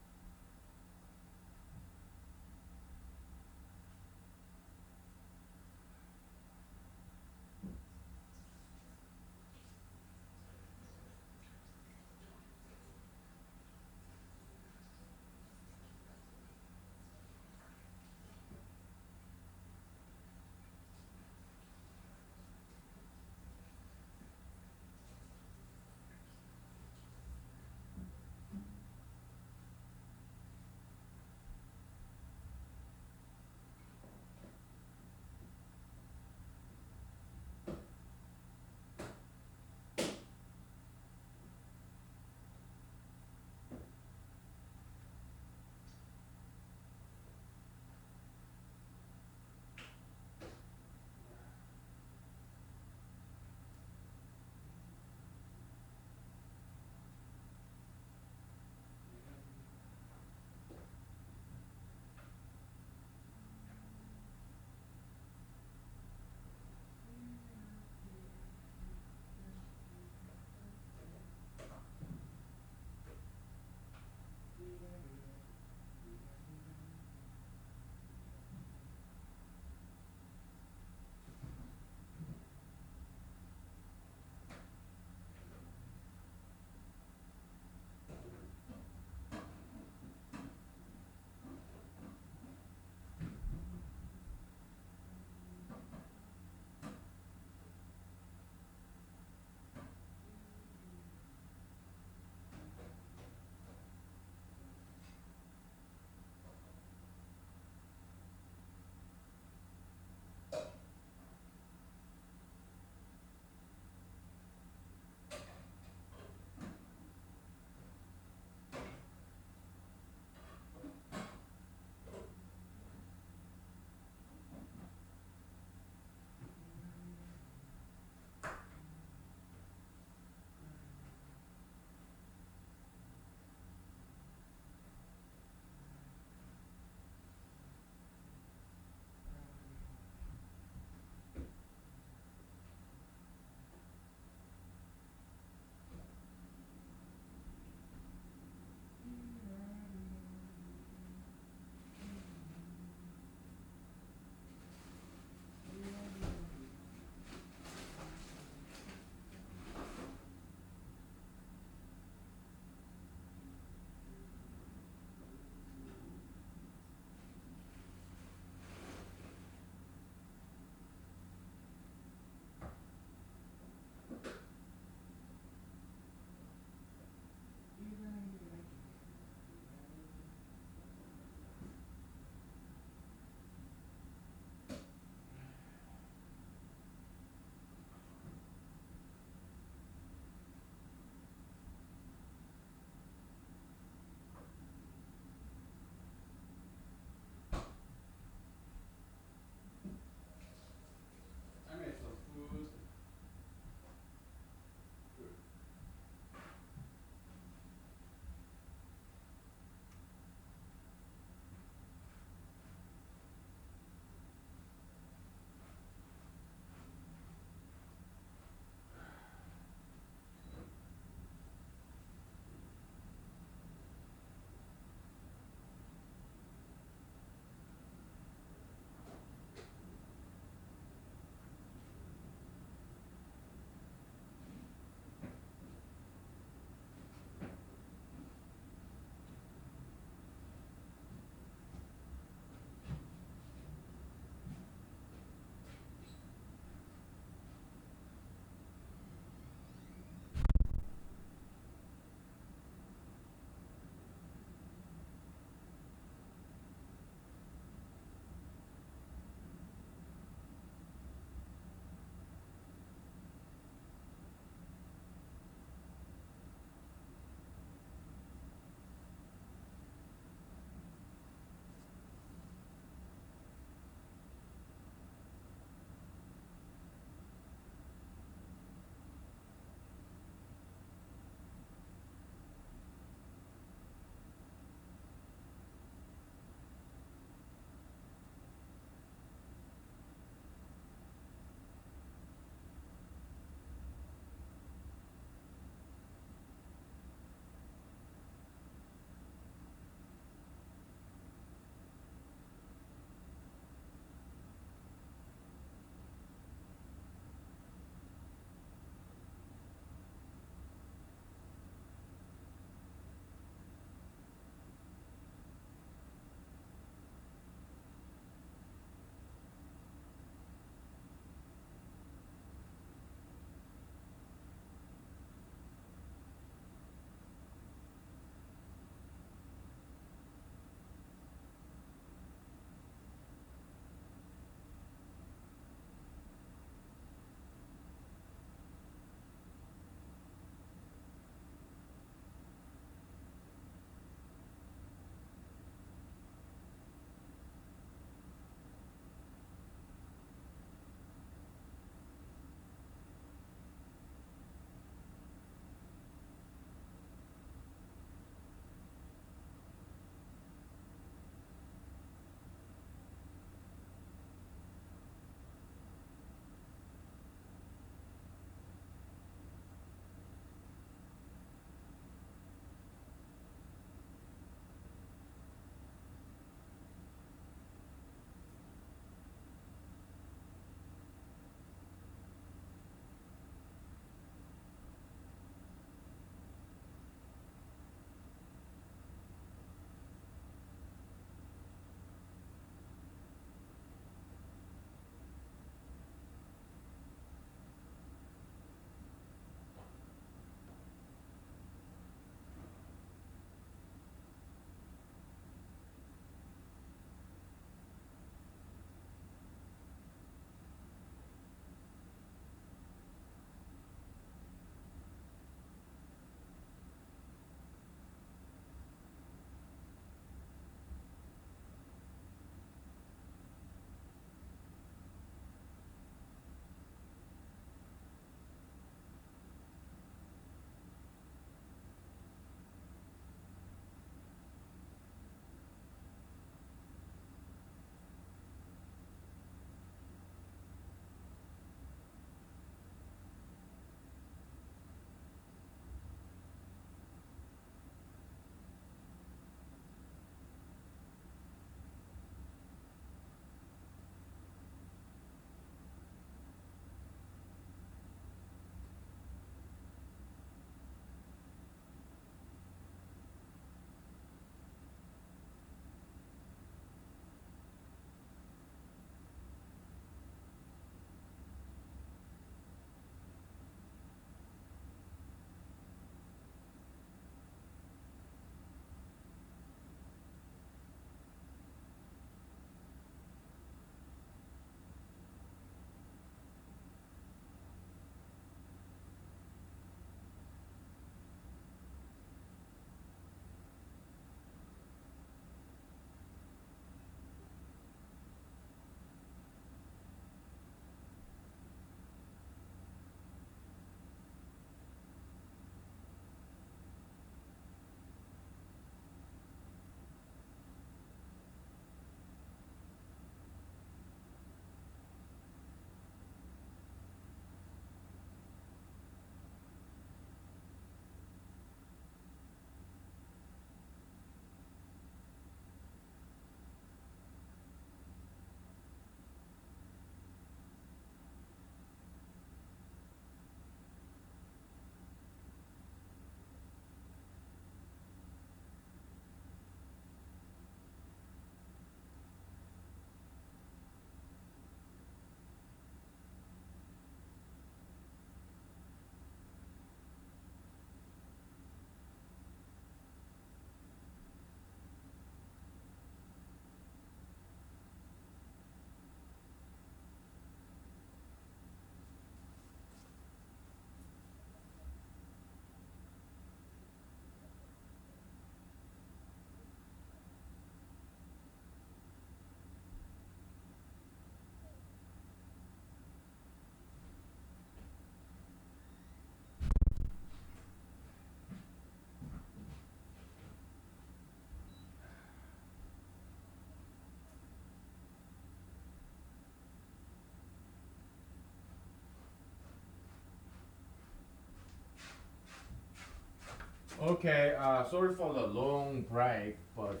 Okay, sorry for the long break, but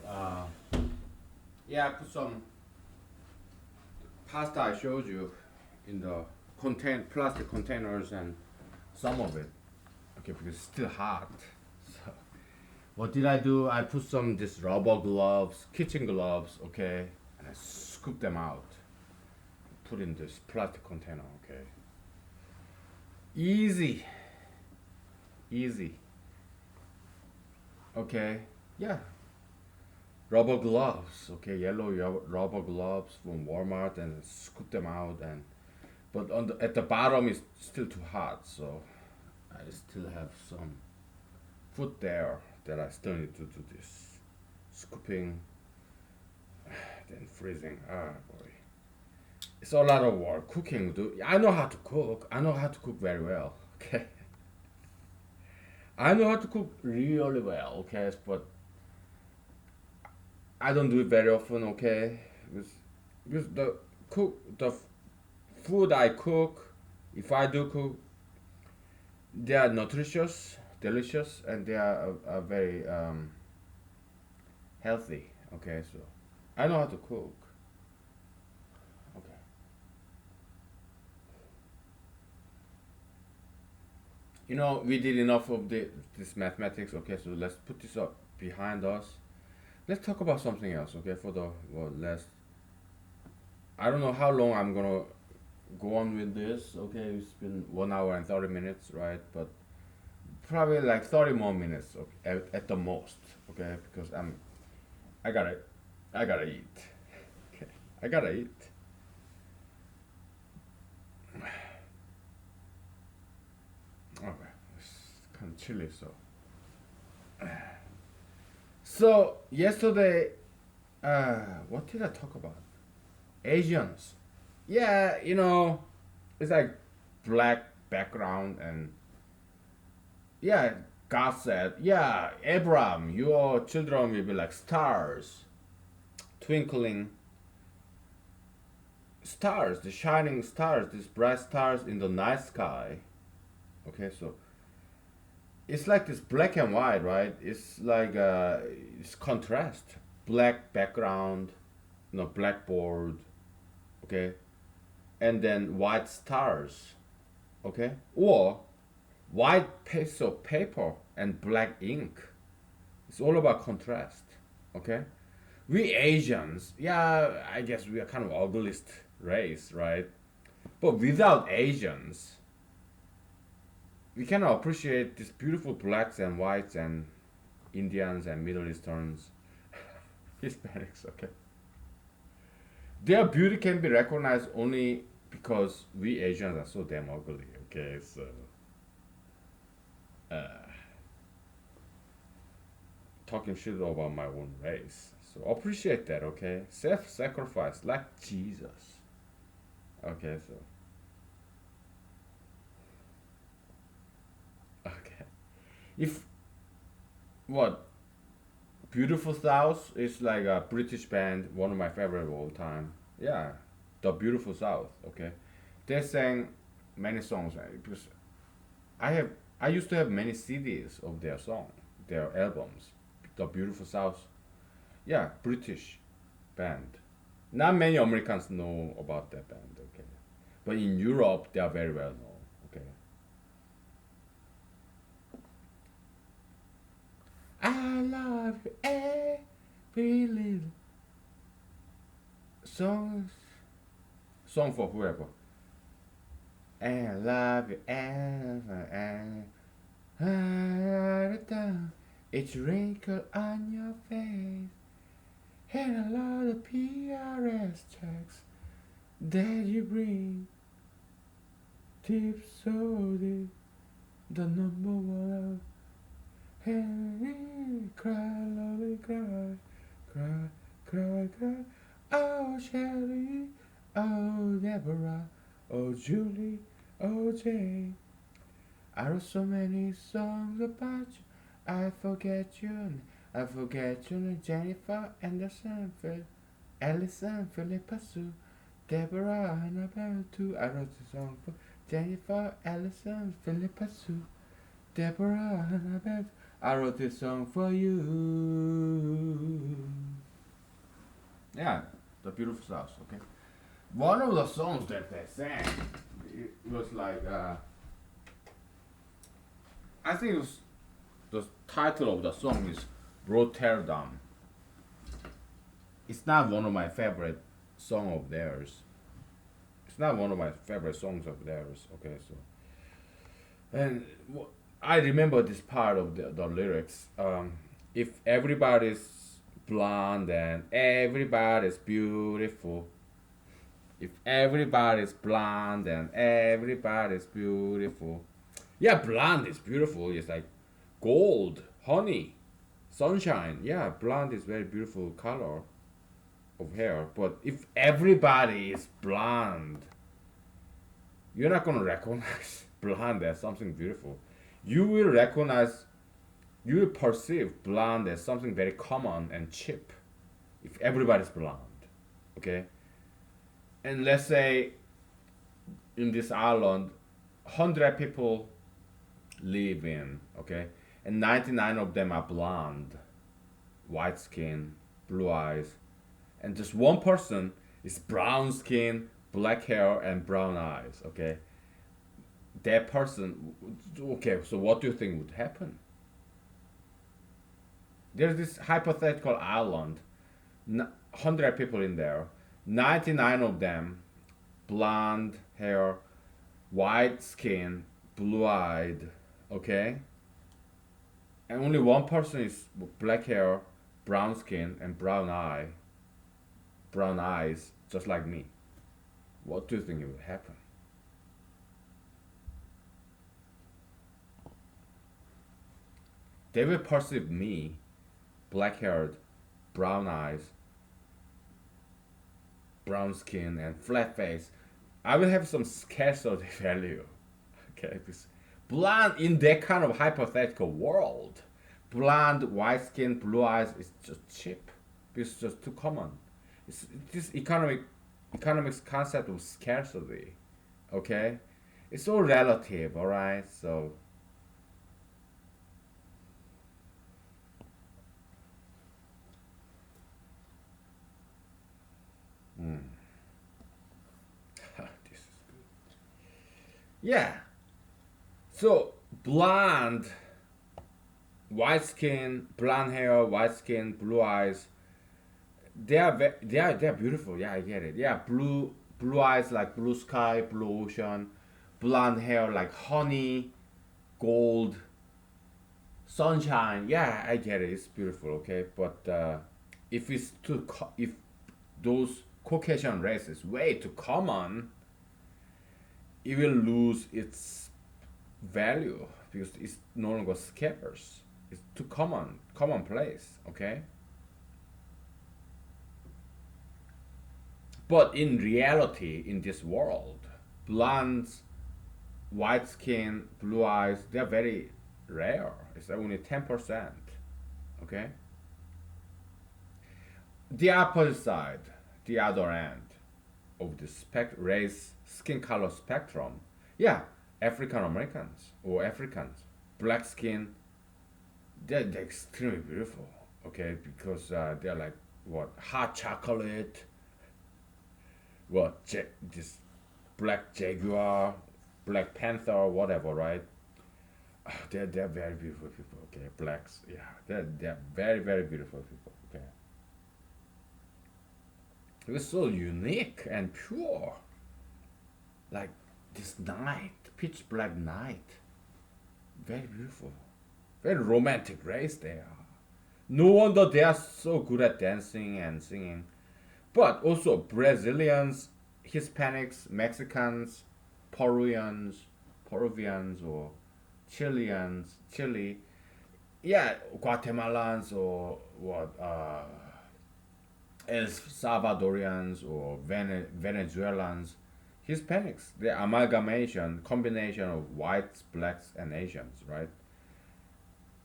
yeah, I put some pasta I showed you in the plastic containers and some of it. Okay, because it's still hot. So what did I do? I put some this rubber gloves, kitchen gloves, okay, and I scoop them out, put in this plastic container, okay. Easy, easy. Okay, yeah. Rubber gloves, okay, yellow rubber gloves from Walmart, and scoop them out, and but at the bottom is still too hot, so I still have some food there that I still need to do this scooping, then freezing. Ah, boy, it's a lot of work cooking. I know how to cook. I know how to cook very well. Okay, I know how to cook really well. Okay, but I don't do it very often. Okay, because the food I cook, if I do cook, they are nutritious, delicious, and they are very healthy. Okay, so I know how to cook. Okay, we did enough of this mathematics. Okay, so let's put this up behind us. Let's talk about something else. Okay, for the last. I don't know how long I'm gonna go on with this. Okay, it's been 1 hour and 30 minutes, right? But probably like 30 more minutes, okay, at the most. Okay, because I gotta I gotta eat. Okay, I gotta eat. Okay, it's kind of chilly, so yesterday, what did I talk about? Asians. Yeah, it's like black background, and yeah, God said, yeah, Abraham, your children will be like stars, twinkling stars, the shining stars, these bright stars in the night sky. Okay, so it's like this black and white, right? It's like it's contrast, black background, blackboard, okay, and then white stars, okay, or white piece of paper and black ink. It's all about contrast, okay. We Asians, yeah, I guess we are kind of ugliest race, right? But without Asians, we cannot appreciate these beautiful blacks and whites and Indians and Middle Easterns, Hispanics, okay? Their beauty can be recognized only because we Asians are so damn ugly, okay? So, talking shit about my own race. So, appreciate that, okay? Self sacrifice, like Jesus, okay? So, okay. If, what, Beautiful South is like a British band, one of my favorite of all time. Yeah, the Beautiful South. Okay, they sang many songs because I have I used to have many CDs of their song, their albums. The Beautiful South. Yeah, British band. Not many Americans know about that band. Okay, but in Europe they are very well known. Okay, I love you every little song for whoever. And I love you and down each wrinkle on your face. And a lot of PRS checks that you bring. Tips so deep, the number one. Henry, cry, lovely, cry, cry, cry, cry. Oh, Shelly, oh, Deborah, oh, Julie, oh, Jane. I wrote so many songs about you. I forget you. I forget you. Jennifer Anderson, Allison, Philippa Sue, Deborah, Annabelle too. I wrote a song for Jennifer, Allison, Philippa Sue, Deborah, Annabelle. I wrote this song for you. Yeah, the beautiful sauce. Okay. One of the songs that they sang, it was like I think it was, the title of the song is Rotterdam. It's not one of my favorite song of theirs. It's not one of my favorite songs of theirs. Okay, so and I remember this part of the lyrics. If everybody's blonde and everybody's beautiful, if everybody's blonde and everybody's beautiful, yeah, blonde is beautiful. It's like gold, honey, sunshine. Yeah, blonde is very beautiful color of hair. But if everybody is blonde, you're not gonna recognize blonde as something beautiful. You will recognize, you will perceive blonde as something very common and cheap. If everybody's blonde, okay. And let's say in this island, 100 people live in, okay, and 99 of them are blonde, white skin, blue eyes, and just one person is brown skin, black hair, and brown eyes, okay. That person, okay, so what do you think would happen? There's this hypothetical island, 100 people in there, 99 of them blonde hair, white skin, blue eyed, okay? And only one person is black hair, brown skin, and brown eyes, just like me. What do you think would happen? They will perceive me, black haired, brown eyes, brown skin, and flat face. I will have some scarcity value. Okay, because blonde in that kind of hypothetical world, blonde, white skin, blue eyes is just cheap. It's just too common. It's this economics concept of scarcity. Okay, it's all relative. All right, so this is yeah. So blonde, white skin, blonde hair, white skin, blue eyes. They are beautiful. Yeah, I get it. Yeah, blue eyes like blue sky, blue ocean, blonde hair like honey, gold, sunshine. Yeah, I get it. It's beautiful. Okay, but if those Caucasian races way too common, it will lose its value because it's no longer scarce. It's too commonplace. Okay. But in reality, in this world, blondes, white skin, blue eyes, they're very rare. It's only 10%. Okay? The opposite side, the other end of the race skin color spectrum, yeah, African Americans or Africans, black skin, they're extremely beautiful. Okay? Because they're like, what, hot chocolate, what, this Black Jaguar, Black Panther, whatever, right? They're very beautiful people. Okay, blacks, yeah, they're very very beautiful people. Okay, it was so unique and pure, like this night, pitch black night, very beautiful, very romantic race they are. No wonder they are so good at dancing and singing. But also Brazilians, Hispanics, Mexicans, Peruvians, Peruvians or Chileans, Chile, yeah, Guatemalans or what, El Salvadorians or Venezuelans, Hispanics, the amalgamation, combination of whites, blacks, and Asians, right?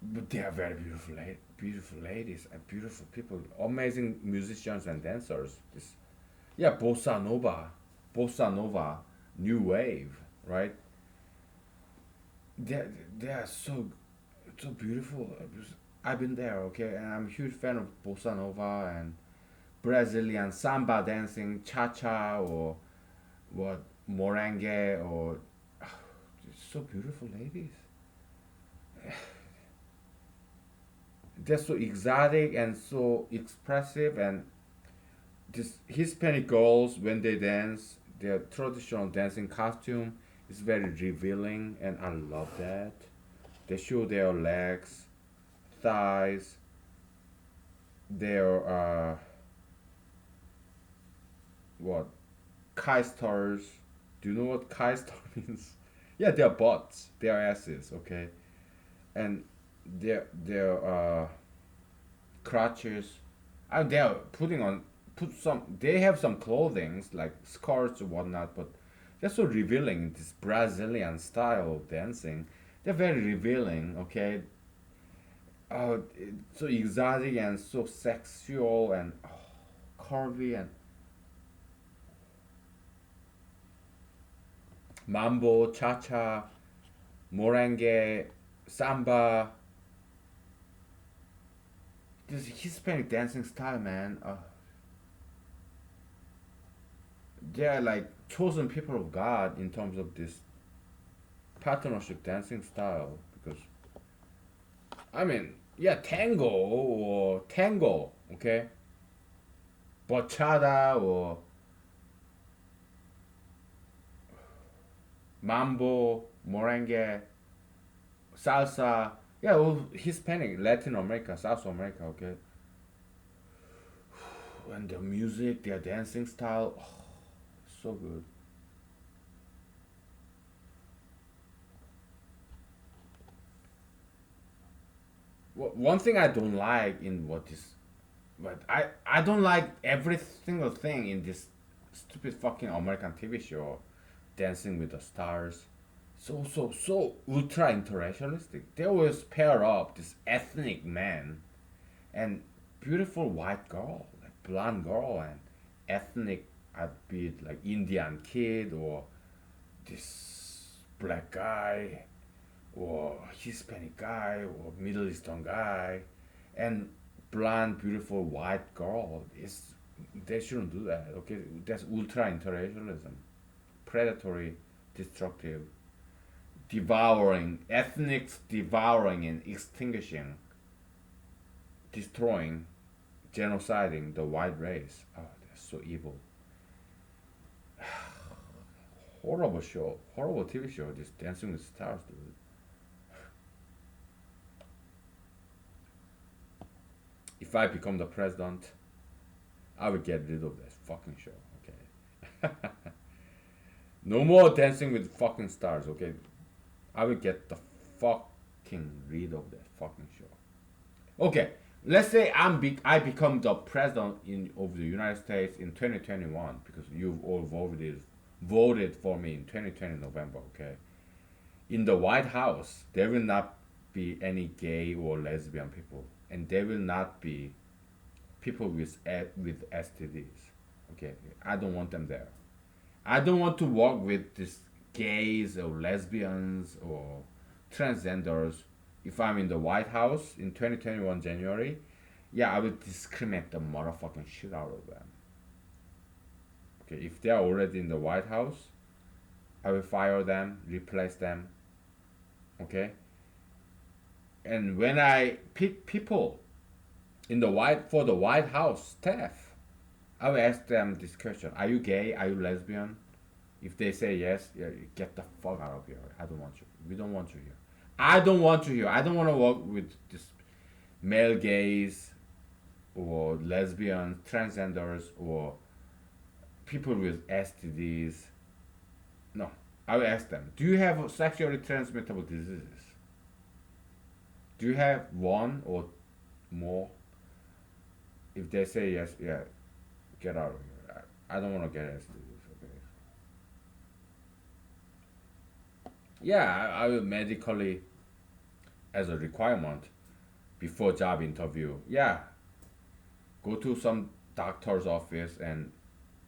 But they are very beautiful, beautiful ladies and beautiful people, amazing musicians and dancers. This, yeah, bossa nova, new wave, right? They are so so beautiful. I've been there, okay, and I'm a huge fan of bossa nova and Brazilian samba dancing, cha cha, or what morangue, or so beautiful ladies. They're so exotic and so expressive, and this Hispanic girls when they dance, their traditional dancing costume is very revealing, and I love that. They show their legs, thighs, their what Kai stars. Do you know what Kai star means? Yeah, their butts, their asses, okay, and their crotches. And they're putting on put some. They have some clothings like skirts or whatnot, but they're so revealing in this Brazilian style of dancing. They're very revealing, okay. So exotic and so sexual and curvy and mambo, cha cha, morangue, samba. This Hispanic dancing style, man. They're like chosen people of God in terms of this partnership dancing style. Because I mean, yeah, tango, okay, bachata or mambo, morangue, salsa. Yeah, all Hispanic, Latin America, South America, okay. And the music, their dancing style, so good. One thing I don't like in what is, but I don't like every single thing in this stupid fucking American TV show, Dancing with the Stars. So ultra interracialistic. They always pair up this ethnic man and beautiful white girl, like blonde girl and ethnic, be it like Indian kid or this black guy or Hispanic guy or Middle Eastern guy and blonde beautiful white girl. Is They shouldn't do that. Okay, that's ultra interracialism, predatory, destructive, devouring, ethnics devouring and extinguishing, destroying, genociding the white race. Oh, that's so evil. Horrible show, horrible TV show. This Dancing with Stars, dude. If I become the president, I will get rid of that fucking show. Okay. No more Dancing with fucking Stars. Okay. I will get the fucking rid of that fucking show. Okay. Let's say I become the president of the United States in 2021 because you've all voted for me in 2020 November. Okay. In the White House, there will not be any gay or lesbian people, and there will not be people with STDs. Okay, I don't want them there. I don't want to work with these gays or lesbians or transgenders. If I'm in the White House in 2021 January, yeah, I will discriminate the motherfucking shit out of them. Okay, if they are already in the White House, I will fire them, replace them. Okay, and when I pick people in the White House staff, I will ask them this question: Are you gay? Are you lesbian? If they say yes, yeah, get the fuck out of here. I don't want you. We don't want you here. I don't want you here. I don't want to work with this male gays or lesbians, transgenders, or people with STDs. No, I will ask them: Do you have sexually transmittable diseases? Do you have one or more? If they say yes, yeah, get out of here. I don't want to get STDs. Okay. Yeah, I will medically as a requirement before job interview. Yeah, go to some doctor's office and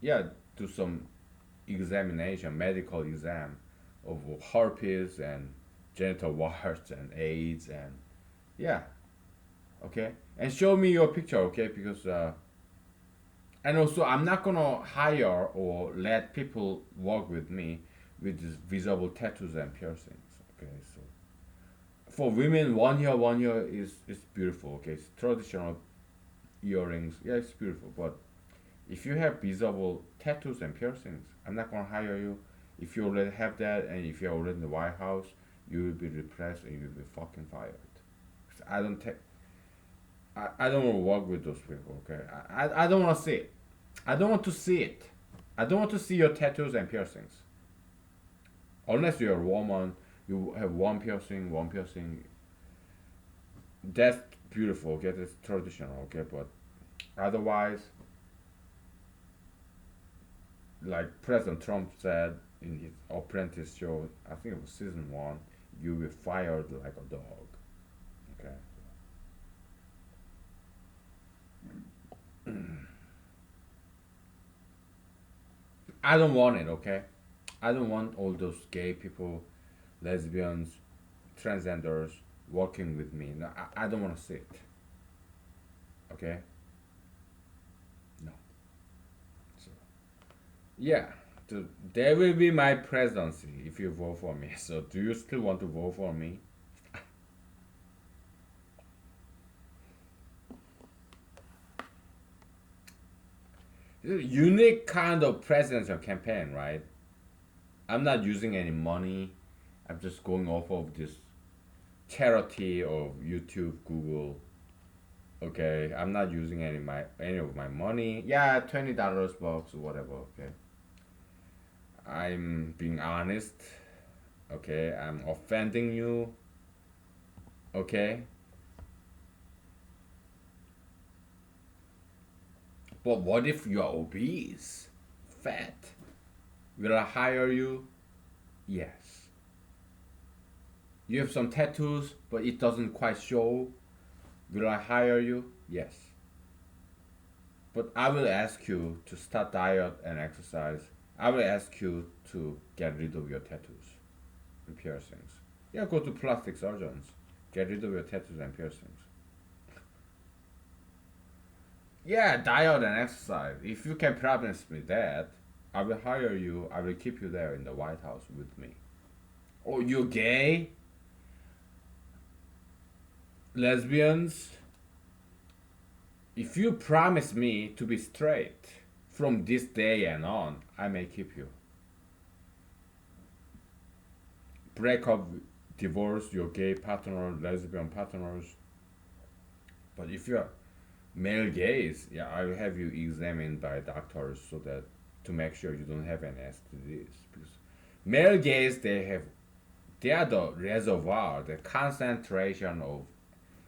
yeah, do some examination, medical exam of herpes and genital warts and AIDS and Yeah, okay. And show me your picture, okay? Because and also I'm not gonna hire or let people work with me with these visible tattoos and piercings. Okay, so for women, 1 year is beautiful. Okay, it's traditional earrings. Yeah, it's beautiful. But if you have visible tattoos and piercings, I'm not gonna hire you. If you already have that, and if you're already in the White House, you will be repressed and you'll be fucking fired. I don't take. I don't want to work with those people. Okay, I don't want to see it. I don't want to see it. I don't want to see your tattoos and piercings. Unless you're a woman, you have one piercing, one piercing. That's beautiful. Okay, that's traditional. Okay, but otherwise, like President Trump said in his Apprentice show, I think it was season 1, you will be fired like a dog. Okay. I don't want it. Okay. I don't want all those gay people, lesbians, transgenders working with me. No, I don't want to see it. Okay. No. So yeah, there will be my presidency if you vote for me. So do you still want to vote for me? It's a unique kind of presidential campaign, right? I'm not using any money. I'm just going off of this charity of YouTube, Google. Okay, I'm not using any of my money. Yeah, $20 bucks or whatever. Okay, I'm being honest. Okay, I'm offending you. Okay, but what if you are obese, fat? Will I hire you? Yes. You have some tattoos, but it doesn't quite show. Will I hire you? Yes. But I will ask you to start diet and exercise. I will ask you to get rid of your tattoos and piercings. Yeah, go to plastic surgeons. Get rid of your tattoos and piercings. Yeah, diet and exercise. If you can promise me that, I will hire you. I will keep you there in the White House with me. Oh, you gay? Lesbians? If you promise me to be straight from this day and on, I may keep you. Break up, divorce your gay partner, lesbian partners. But if you're male gays, yeah, I will have you examined by doctors so that to make sure you don't have any STDs. Because male gays, they are the reservoir, the concentration of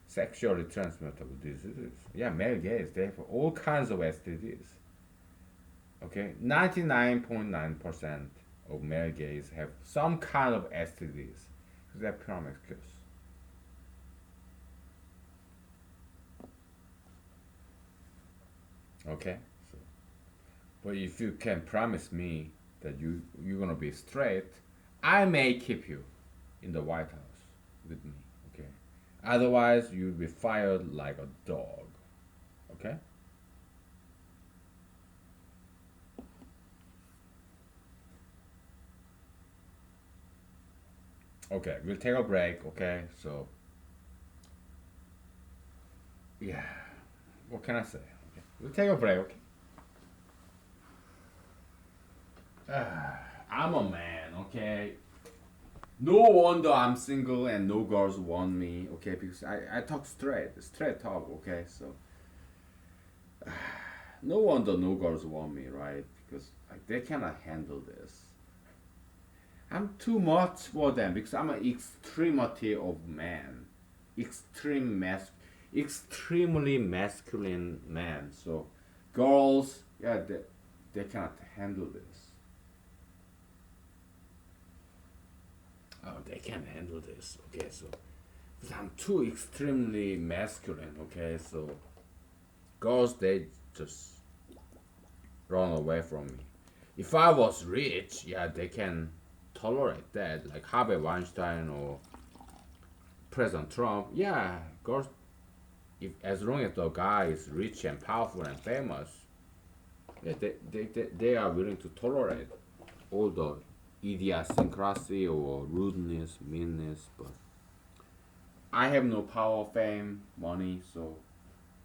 sexually transmittable diseases. Yeah, male gays, they have all kinds of STDs. Okay, 99.9% of male gays have some kind of STDs. They're promiscuous. Okay, so, but if you can promise me that you're gonna be straight, I may keep you in the White House with me. Okay, otherwise you'll be fired like a dog. Okay. Okay, we'll take a break. Okay, so yeah, what can I say? Okay, we'll take a break. Okay. I'm a man. Okay. No wonder I'm single and no girls want me. Okay, because I talk straight talk. Okay, so no wonder no girls want me, right? Because like they cannot handle this. I'm too much for them because I'm an extremity of man, extreme mas, extremely masculine man. So girls, yeah, they cannot handle this. Oh, they can't handle this. Okay, so 'cause I'm too extremely masculine. Okay, so girls they just run away from me. If I was rich, yeah, they can tolerate that, like Harvey Weinstein or President Trump, yeah, of course, if as long as the guy is rich and powerful and famous, yeah, they are willing to tolerate all the idiosyncrasy or rudeness, meanness. But I have no power, fame, money, so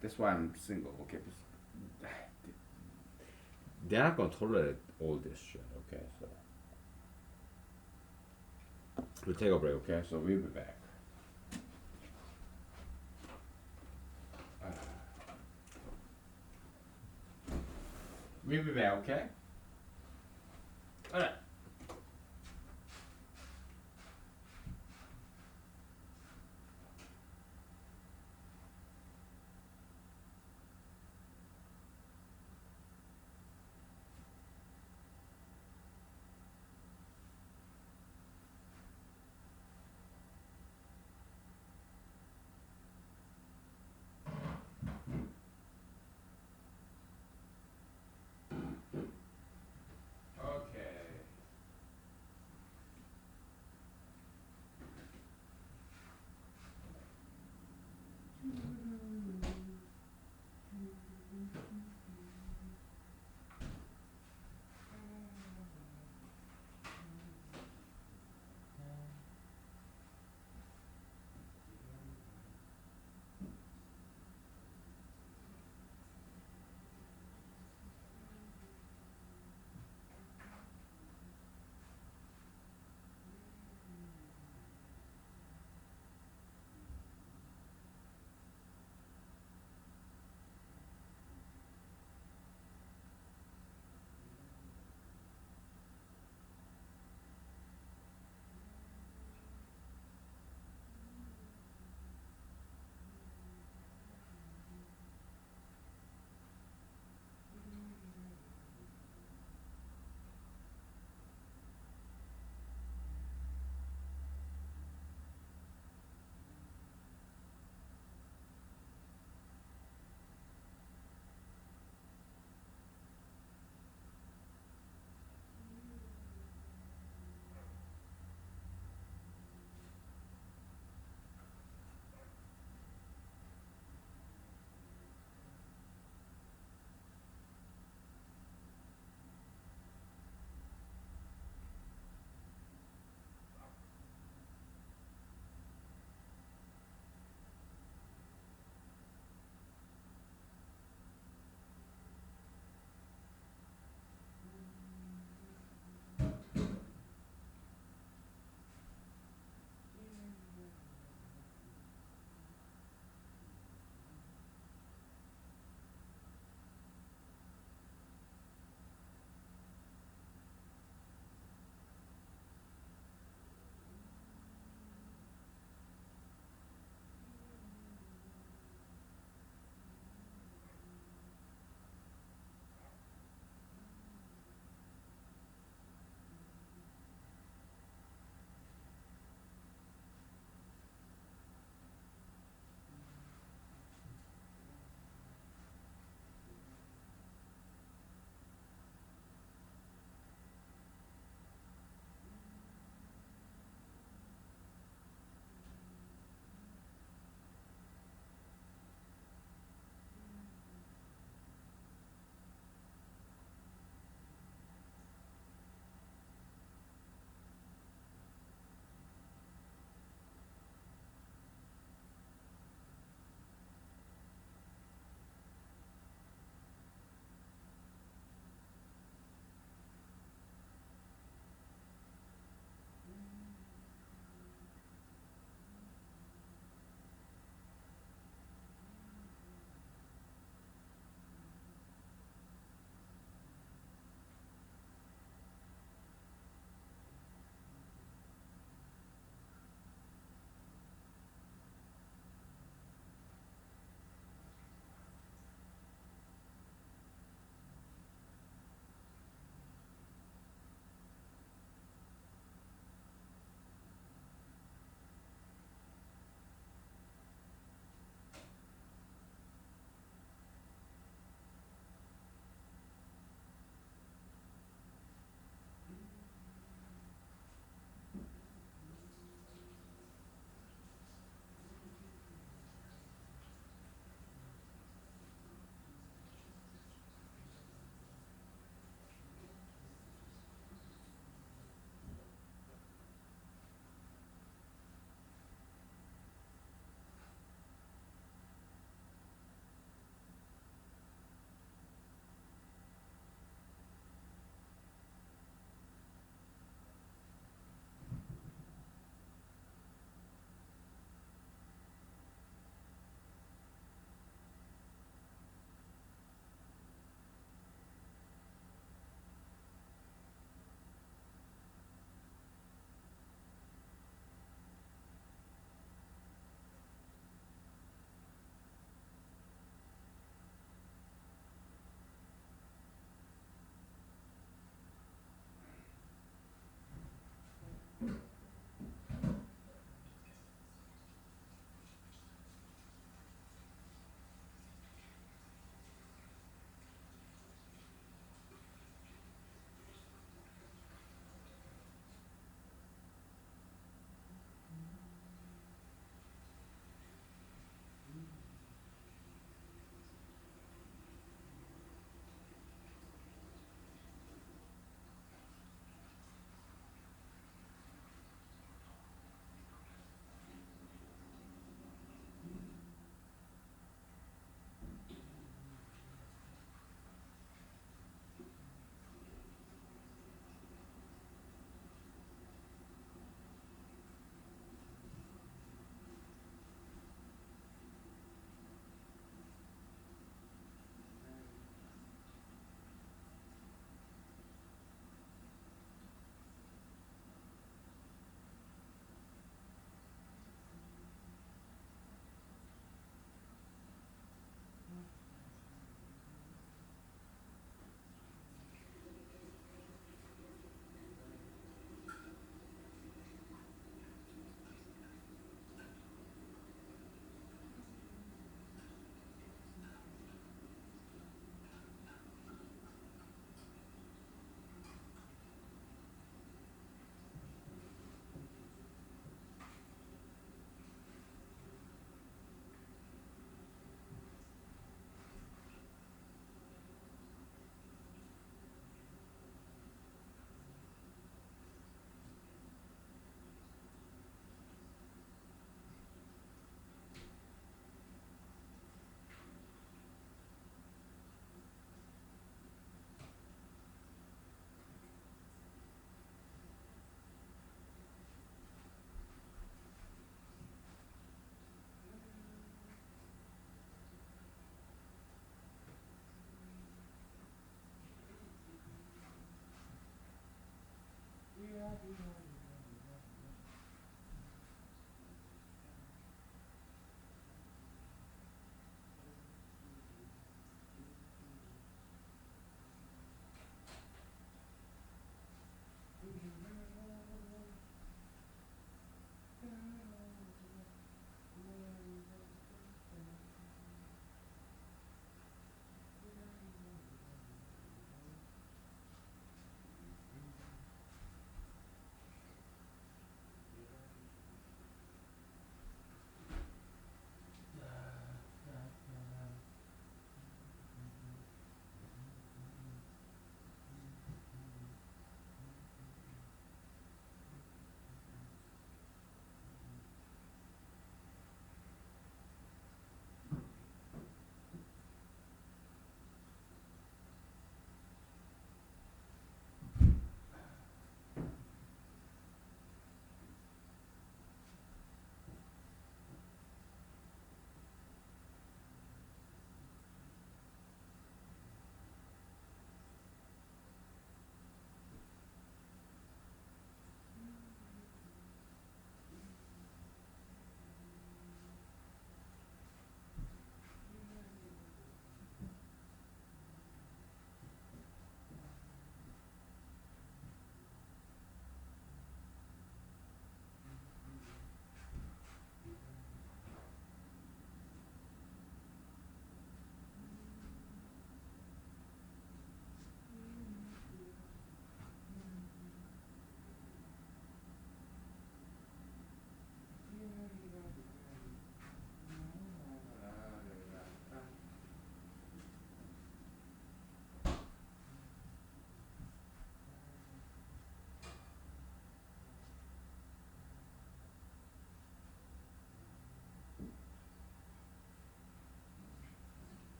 that's why I'm single. Okay, they're not gonna tolerate all this shit. Okay, so we'll take a break. Okay, so we'll be back. We'll be back. Okay. All right. Okay.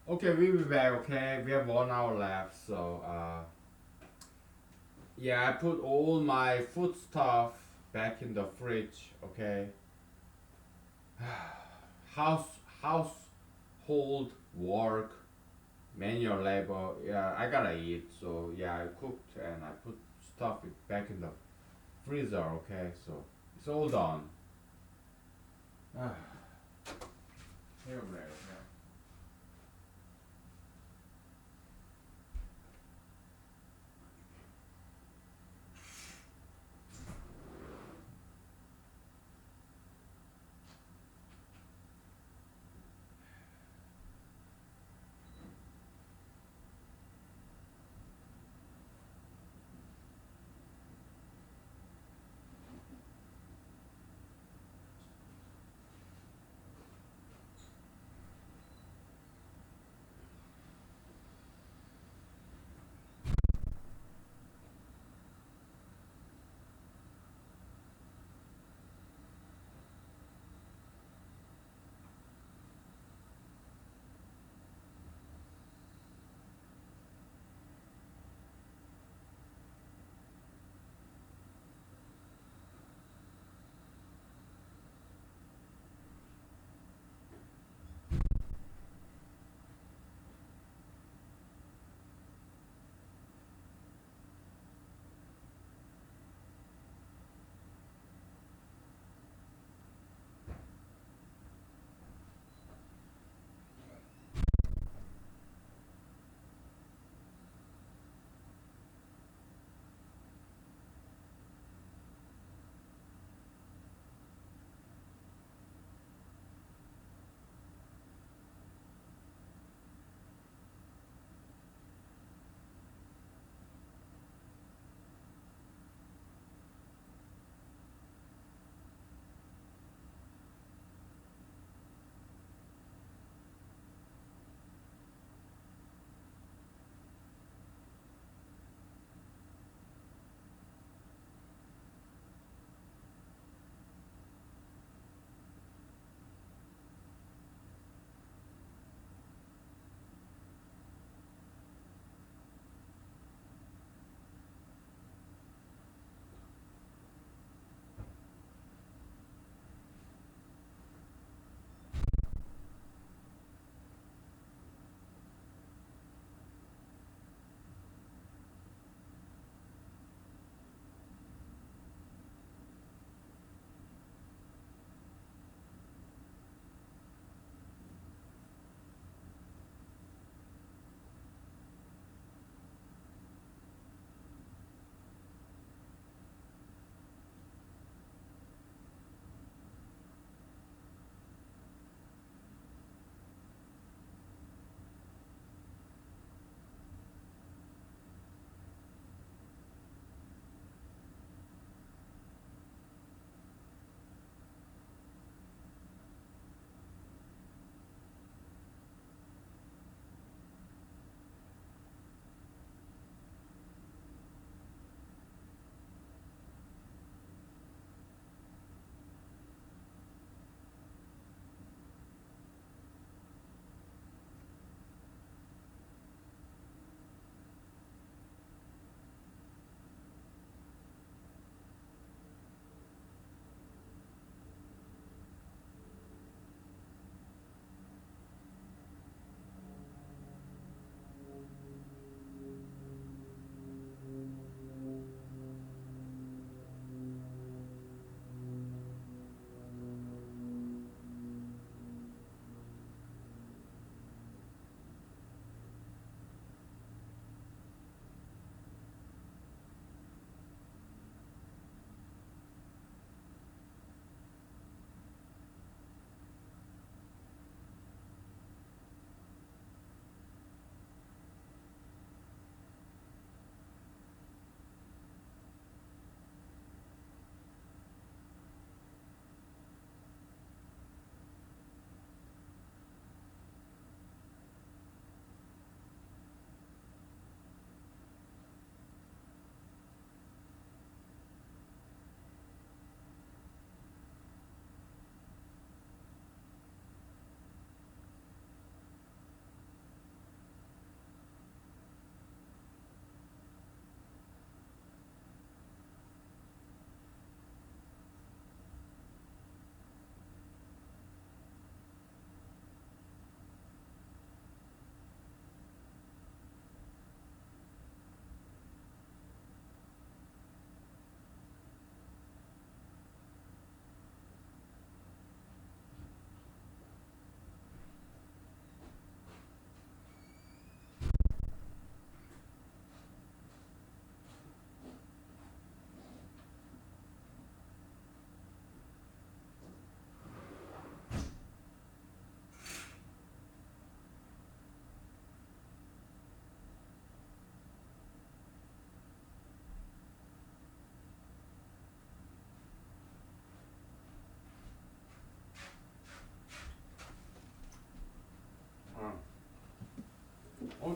Okay, we'll be back. Okay, we have 1 hour left. So, yeah, I put all my food stuff back in the fridge. Okay, house household work, manual labor. Yeah, I gotta eat. So yeah, I cooked and I put stuff back in the freezer. Okay, so it's all done. Ah, here we go.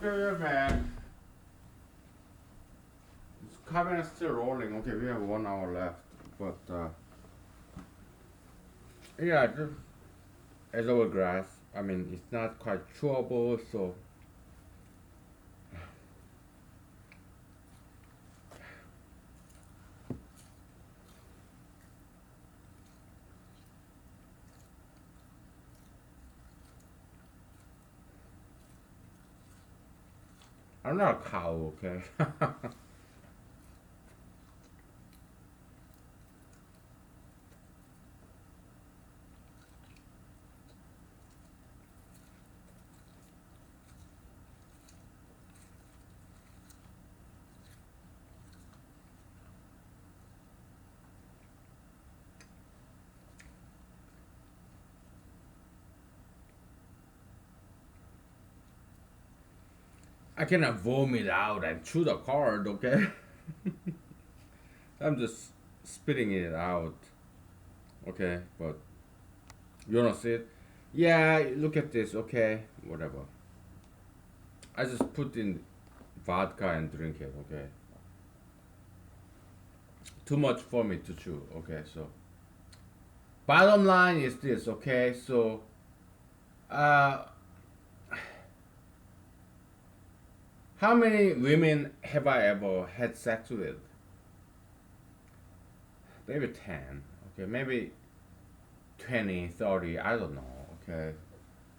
Okay, we're back. This cabin is still rolling. Okay, we have 1 hour left. But, yeah, just as over grass. I mean, it's not quite chewable, so I'm not a cow, okay? I cannot vomit out and chew the card, okay? I'm just spitting it out, okay? But you wanna see it? Yeah, look at this, okay? Whatever. I just put in vodka and drink it, okay? Too much for me to chew, okay? So, bottom line is this, okay? So, uh, how many women have I ever had sex with? Maybe 10, okay? Maybe 20, 30, I don't know, okay?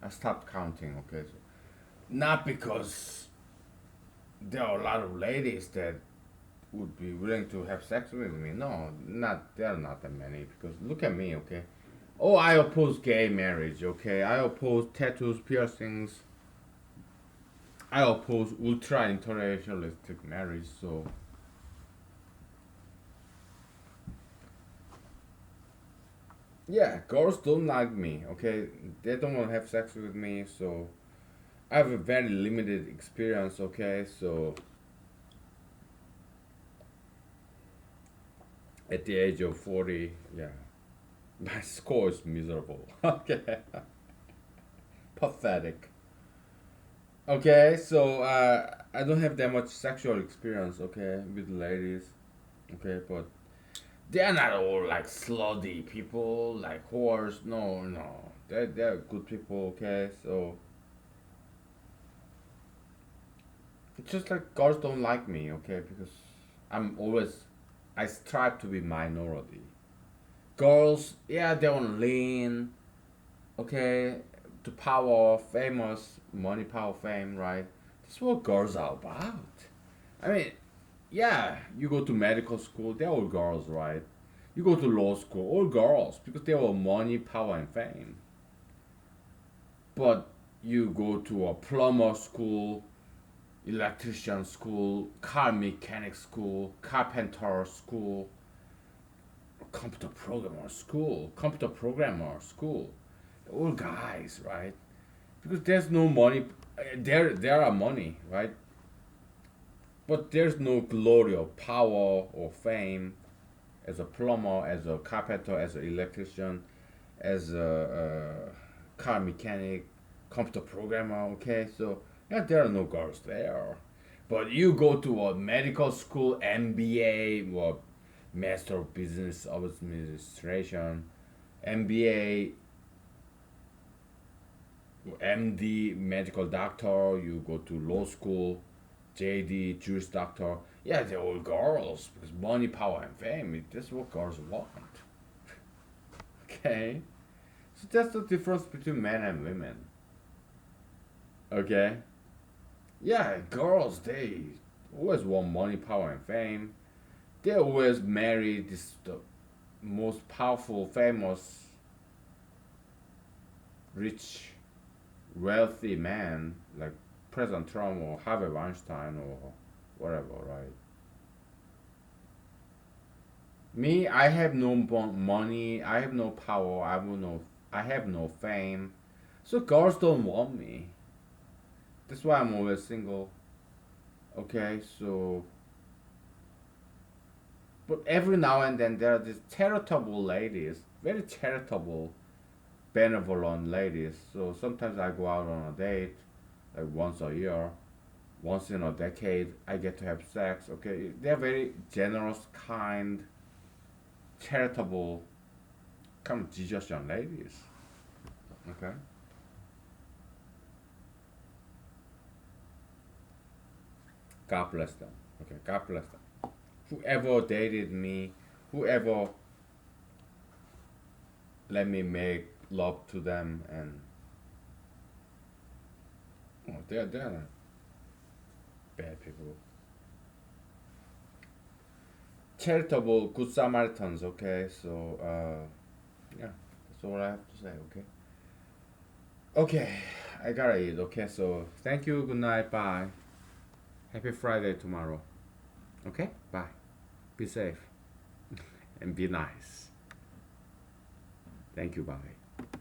I stopped counting, okay? So, not because there are a lot of ladies that would be willing to have sex with me. No, not there are not that many because look at me, okay? Oh, I oppose gay marriage, okay? I oppose tattoos, piercings. I oppose ultra interracialistic marriage, so yeah, girls don't like me, okay? They don't want to have sex with me, so I have a very limited experience, okay? So at the age of 40, yeah, my score is miserable. Okay, pathetic. Okay, so I don't have that much sexual experience, okay, with ladies, okay, but they are not all like slutty people, like whores. No, no, they're good people, okay. So it's just like girls don't like me, okay, because I'm always I strive to be minority. Girls, yeah, they want lean, okay, to power, famous, money, power, fame, right? That's what girls are about. I mean, yeah, you go to medical school, they're all girls, right? You go to law school, all girls, because they want money, power, and fame. But you go to a plumber school, electrician school, car mechanic school, carpenter school, computer programmer school, all guys, right? Because there's no money. There are money, right? But there's no glory or power or fame as a plumber, as a carpenter, as an electrician, as a car mechanic, computer programmer. Okay, so yeah, there are no girls there. But you go to a medical school, MBA, or Master of Business Administration, MBA, MD, medical doctor. You go to law school, JD, Jewish doctor. Yeah, they're all girls because money, power, and fame. That's what girls want. Okay, so that's the difference between men and women. Okay, yeah, girls they always want money, power, and fame. They always marry this the most powerful, famous, rich, wealthy man like President Trump or Harvey Weinstein or whatever, right? Me, I have no money, I have no power, I have no fame, so girls don't want me. That's why I'm always single. Okay, so but every now and then there are these charitable ladies, very charitable, benevolent ladies. So sometimes I go out on a date, like once a year. once in a decade I get to have sex. Okay, they're very generous, kind, charitable, kind of Jesus young ladies. Okay. God bless them. Okay, God bless them. Whoever dated me, whoever let me make love to them, and oh, they're not bad people. Charitable, good Samaritans. Okay, so yeah, that's all I have to say. Okay. Okay, I gotta eat. Okay, so thank you. Good night. Bye. Happy Friday tomorrow. Okay, bye. Be safe and be nice. Thank you. Bye.